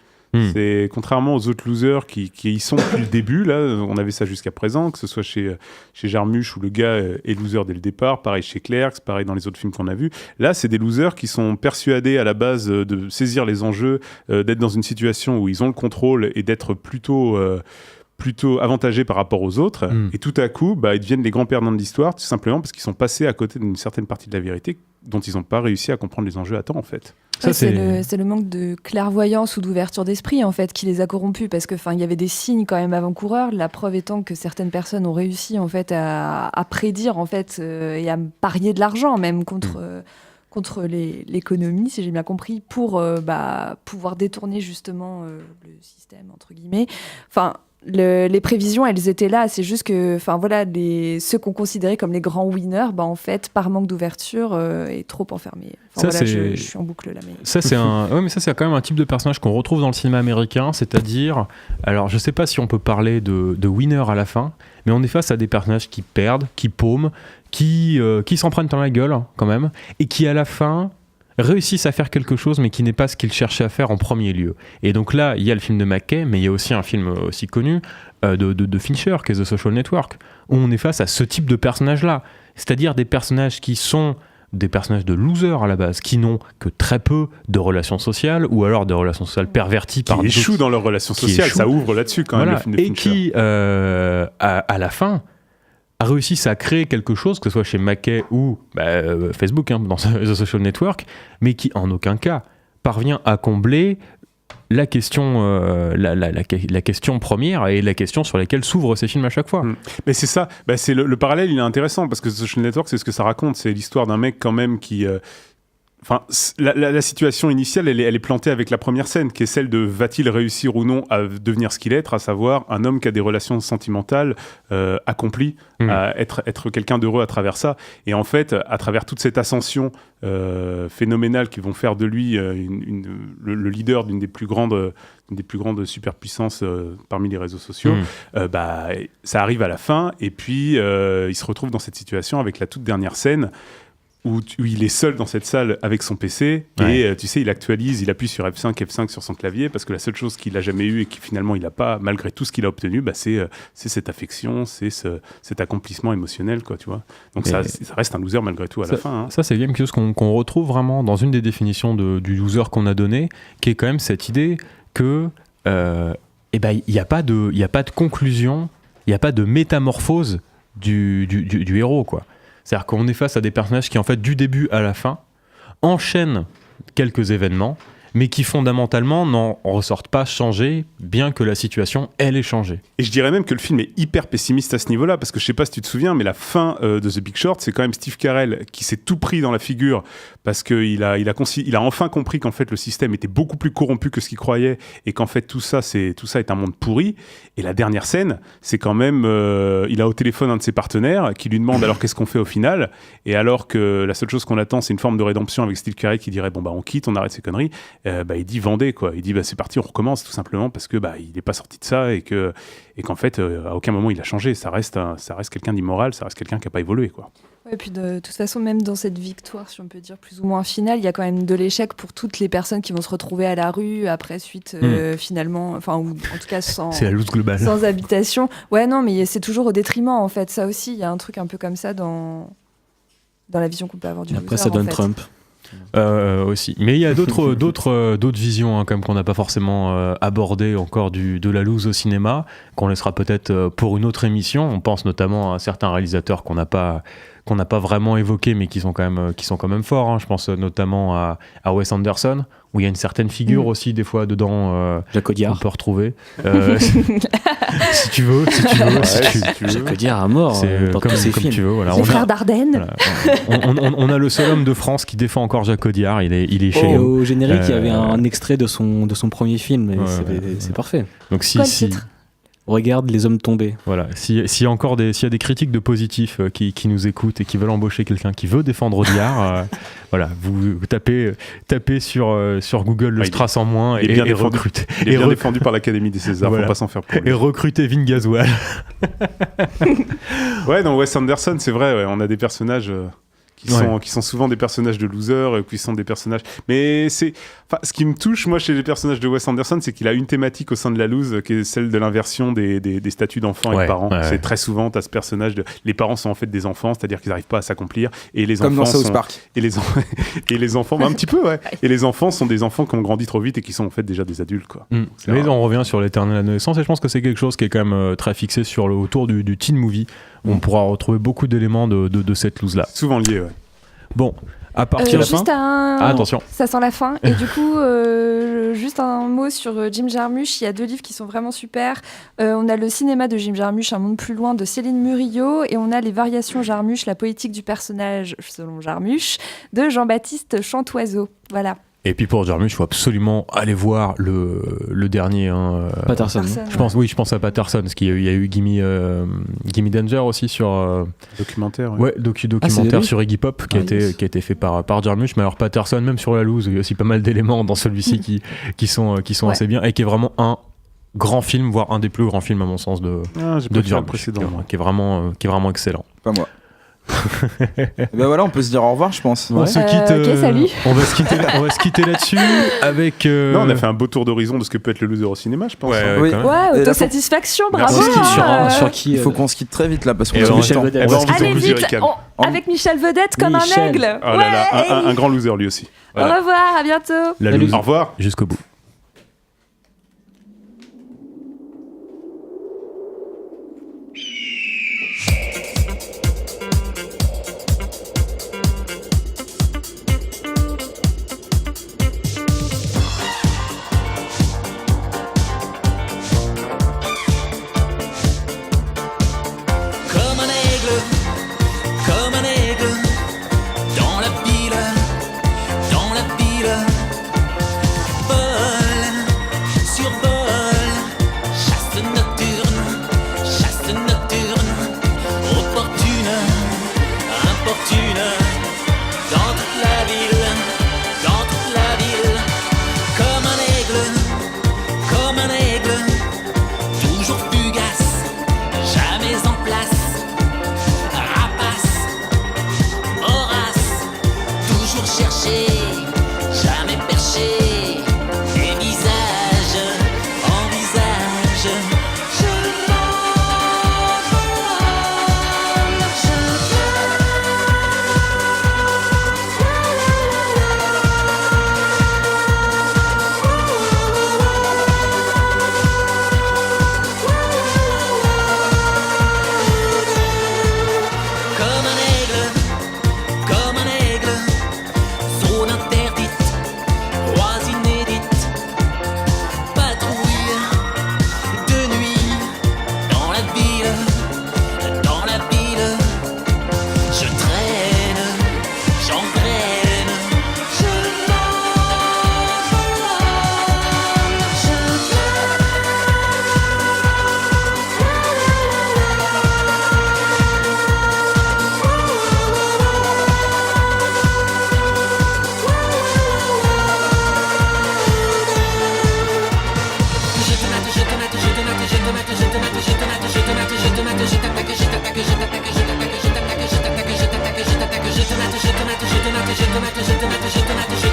C'est contrairement aux autres losers qui y sont depuis le début. Là, on avait ça jusqu'à présent, que ce soit chez Jarmusch où le gars est loser dès le départ, pareil chez Clerks, pareil dans les autres films qu'on a vus. Là, c'est des losers qui sont persuadés à la base de saisir les enjeux, d'être dans une situation où ils ont le contrôle et d'être plutôt avantagés par rapport aux autres. Et tout à coup, ils deviennent les grands perdants de l'histoire, tout simplement parce qu'ils sont passés à côté d'une certaine partie de la vérité dont ils n'ont pas réussi à comprendre les enjeux à temps, en fait. C'est le manque de clairvoyance ou d'ouverture d'esprit en fait qui les a corrompus, parce que il y avait des signes quand même avant-coureurs, la preuve étant que certaines personnes ont réussi en fait à prédire en fait et à parier de l'argent même contre l'économie, si j'ai bien compris, pour pouvoir détourner justement le système entre guillemets. Les prévisions, elles étaient là. C'est juste que, ceux qu'on considérait comme les grands winners, en fait, par manque d'ouverture, est trop enfermés. Je suis en boucle là. Mais... Ça, c'est mais ça, c'est quand même un type de personnage qu'on retrouve dans le cinéma américain, c'est-à-dire, alors, je sais pas si on peut parler de winner à la fin, mais on est face à des personnages qui perdent, qui paument, qui s'en prennent dans la gueule, quand même, et qui, à la fin, réussissent à faire quelque chose mais qui n'est pas ce qu'ils cherchaient à faire en premier lieu. Et donc là, il y a le film de McKay, mais il y a aussi un film aussi connu de Fincher, qui est The Social Network, où on est face à ce type de personnages-là. C'est-à-dire des personnages qui sont des personnages de losers à la base, qui n'ont que très peu de relations sociales, ou alors des relations sociales perverties par d'autres. Qui échouent dans leurs relations sociales, ça ouvre là-dessus quand même le film de Fincher. Et qui, à la fin, réussissent à créer quelque chose, que ce soit chez McKay ou Facebook, dans The Social Network, mais qui en aucun cas parvient à combler la question, la question première et la question sur laquelle s'ouvrent ces films à chaque fois. Mais c'est ça, c'est le parallèle, il est intéressant, parce que The Social Network, c'est ce que ça raconte, c'est l'histoire d'un mec quand même qui... la situation initiale, elle est plantée avec la première scène, qui est celle de va-t-il réussir ou non à devenir ce qu'il est, à savoir un homme qui a des relations sentimentales accomplies, à être quelqu'un d'heureux à travers ça. Et en fait, à travers toute cette ascension phénoménale qui vont faire de lui le leader d'une des plus grandes superpuissances parmi les réseaux sociaux, ça arrive à la fin, et puis il se retrouve dans cette situation avec la toute dernière scène, où il est seul dans cette salle avec son PC, et il actualise, il appuie sur F5 sur son clavier, parce que la seule chose qu'il n'a jamais eue et qui finalement il n'a pas, malgré tout ce qu'il a obtenu, c'est cette affection, c'est cet accomplissement émotionnel, quoi, tu vois. Donc ça reste un loser malgré tout à la fin. Ça, c'est quelque chose qu'on retrouve vraiment dans une des définitions du loser qu'on a donné, qui est quand même cette idée que il n'y a pas de conclusion, il n'y a pas de métamorphose du héros, quoi. C'est-à-dire qu'on est face à des personnages qui, en fait, du début à la fin, enchaînent quelques événements, mais qui fondamentalement n'en ressortent pas changés, bien que la situation, elle, ait changé. Et je dirais même que le film est hyper pessimiste à ce niveau-là, parce que je sais pas si tu te souviens, mais la fin de The Big Short, c'est quand même Steve Carell qui s'est tout pris dans la figure, parce qu'il a enfin compris qu'en fait le système était beaucoup plus corrompu que ce qu'il croyait, et qu'en fait tout ça est un monde pourri. Et la dernière scène, c'est quand même, il a au téléphone un de ses partenaires qui lui demande alors qu'est-ce qu'on fait au final, et alors que la seule chose qu'on attend, c'est une forme de rédemption avec Steve Carell qui dirait bon bah on quitte, on arrête ces conneries. Il dit vendez, quoi. Il dit c'est parti, on recommence tout simplement parce que il n'est pas sorti de ça et qu'en fait à aucun moment il a changé. Ça reste quelqu'un d'immoral, ça reste quelqu'un qui n'a pas évolué, quoi. Et puis de toute façon, même dans cette victoire, si on peut dire plus ou moins finale, il y a quand même de l'échec pour toutes les personnes qui vont se retrouver à la rue après suite finalement, enfin ou en tout cas c'est la loose globale. Sans habitation. Ouais non, mais c'est toujours au détriment en fait. Ça aussi, il y a un truc un peu comme ça dans la vision qu'on peut avoir du Après loser, ça donne en fait. Trump. Aussi. Mais il y a d'autres visions quand même qu'on n'a pas forcément abordées encore de la loose au cinéma, qu'on laissera peut-être pour une autre émission. On pense notamment à certains réalisateurs qu'on n'a pas vraiment évoqués, mais qui sont quand même forts. Je pense notamment à Wes Anderson, où il y a une certaine figure aussi des fois dedans Jacques Audiard. qu'on peut retrouver. Si tu veux. Jacques Audiard à mort. C'est comme tu veux. Voilà. Les frères Dardenne. Voilà. On a le seul homme de France qui défend encore Jacques Audiard. Il est chez nous. Au générique, il y avait un extrait de son premier film. Et c'est parfait. Donc Quoi, le titre ? Regarde Les Hommes Tombés. Voilà. S'il y a des critiques de positifs qui nous écoutent et qui veulent embaucher quelqu'un qui veut défendre Audiard, voilà, vous tapez sur Google le Strass en moins et recrutez. Il est bien défendu par l'Académie des Césars, voilà. Faut pas s'en faire pour lui. Et recrutez Vin Gasoil. Ouais, dans Wes Anderson, c'est vrai, ouais, on a des personnages qui sont souvent des personnages de losers, qui sont des personnages... Mais ce qui me touche, moi, chez les personnages de Wes Anderson, c'est qu'il a une thématique au sein de la loose, qui est celle de l'inversion des statuts d'enfants et de parents. C'est très souvent, t'as ce personnage les parents sont en fait des enfants, c'est-à-dire qu'ils n'arrivent pas à s'accomplir, et les Comme enfants dans South Park. Et les enfants, un petit peu, ouais. Et les enfants sont des enfants qui ont grandi trop vite et qui sont en fait déjà des adultes, quoi. Mais on revient sur l'éternelle adolescence, et je pense que c'est quelque chose qui est quand même très fixé autour du teen movie, où on pourra retrouver beaucoup d'éléments de cette loose-là. Souvent liés, ouais. Bon, à partir de la juste fin... attention. Ça sent la fin. Et du coup, juste un mot sur Jim Jarmusch. Il y a 2 livres qui sont vraiment super. On a Le cinéma de Jim Jarmusch, Un monde plus loin de Céline Murillo. Et on a Les variations Jarmusch, la poétique du personnage selon Jarmusch, de Jean-Baptiste Chantoiseau. Voilà. Et puis pour Jarmusch, il faut absolument aller voir le dernier. Patterson. Je pense à Patterson, parce qu'il y a eu Gimme Danger aussi sur... documentaire. Ouais, documentaire sur Iggy Pop qui a été fait par Jarmusch. Mais alors Patterson, même sur la loose, il y a aussi pas mal d'éléments dans celui-ci qui sont assez bien, et qui est vraiment un grand film, voire un des plus grands films à mon sens de Jarmusch, qui est vraiment excellent. Pas moi. Ben voilà, on peut se dire au revoir, je pense. On se quitte. Salut. On va se quitter là-dessus avec. Non, on a fait un beau tour d'horizon de ce que peut être le loser au cinéma, je pense. Oui. Ouais, autosatisfaction, bravo. Sur qui il faut qu'on se quitte très vite là, parce qu'on a Michel Vedette. Allez vite, avec Michel Vedette comme un aigle. Oh là là, un grand loser lui aussi. Voilà. Au revoir, à bientôt. Au revoir. Jusqu'au bout. mette, je te mette, je te mette, je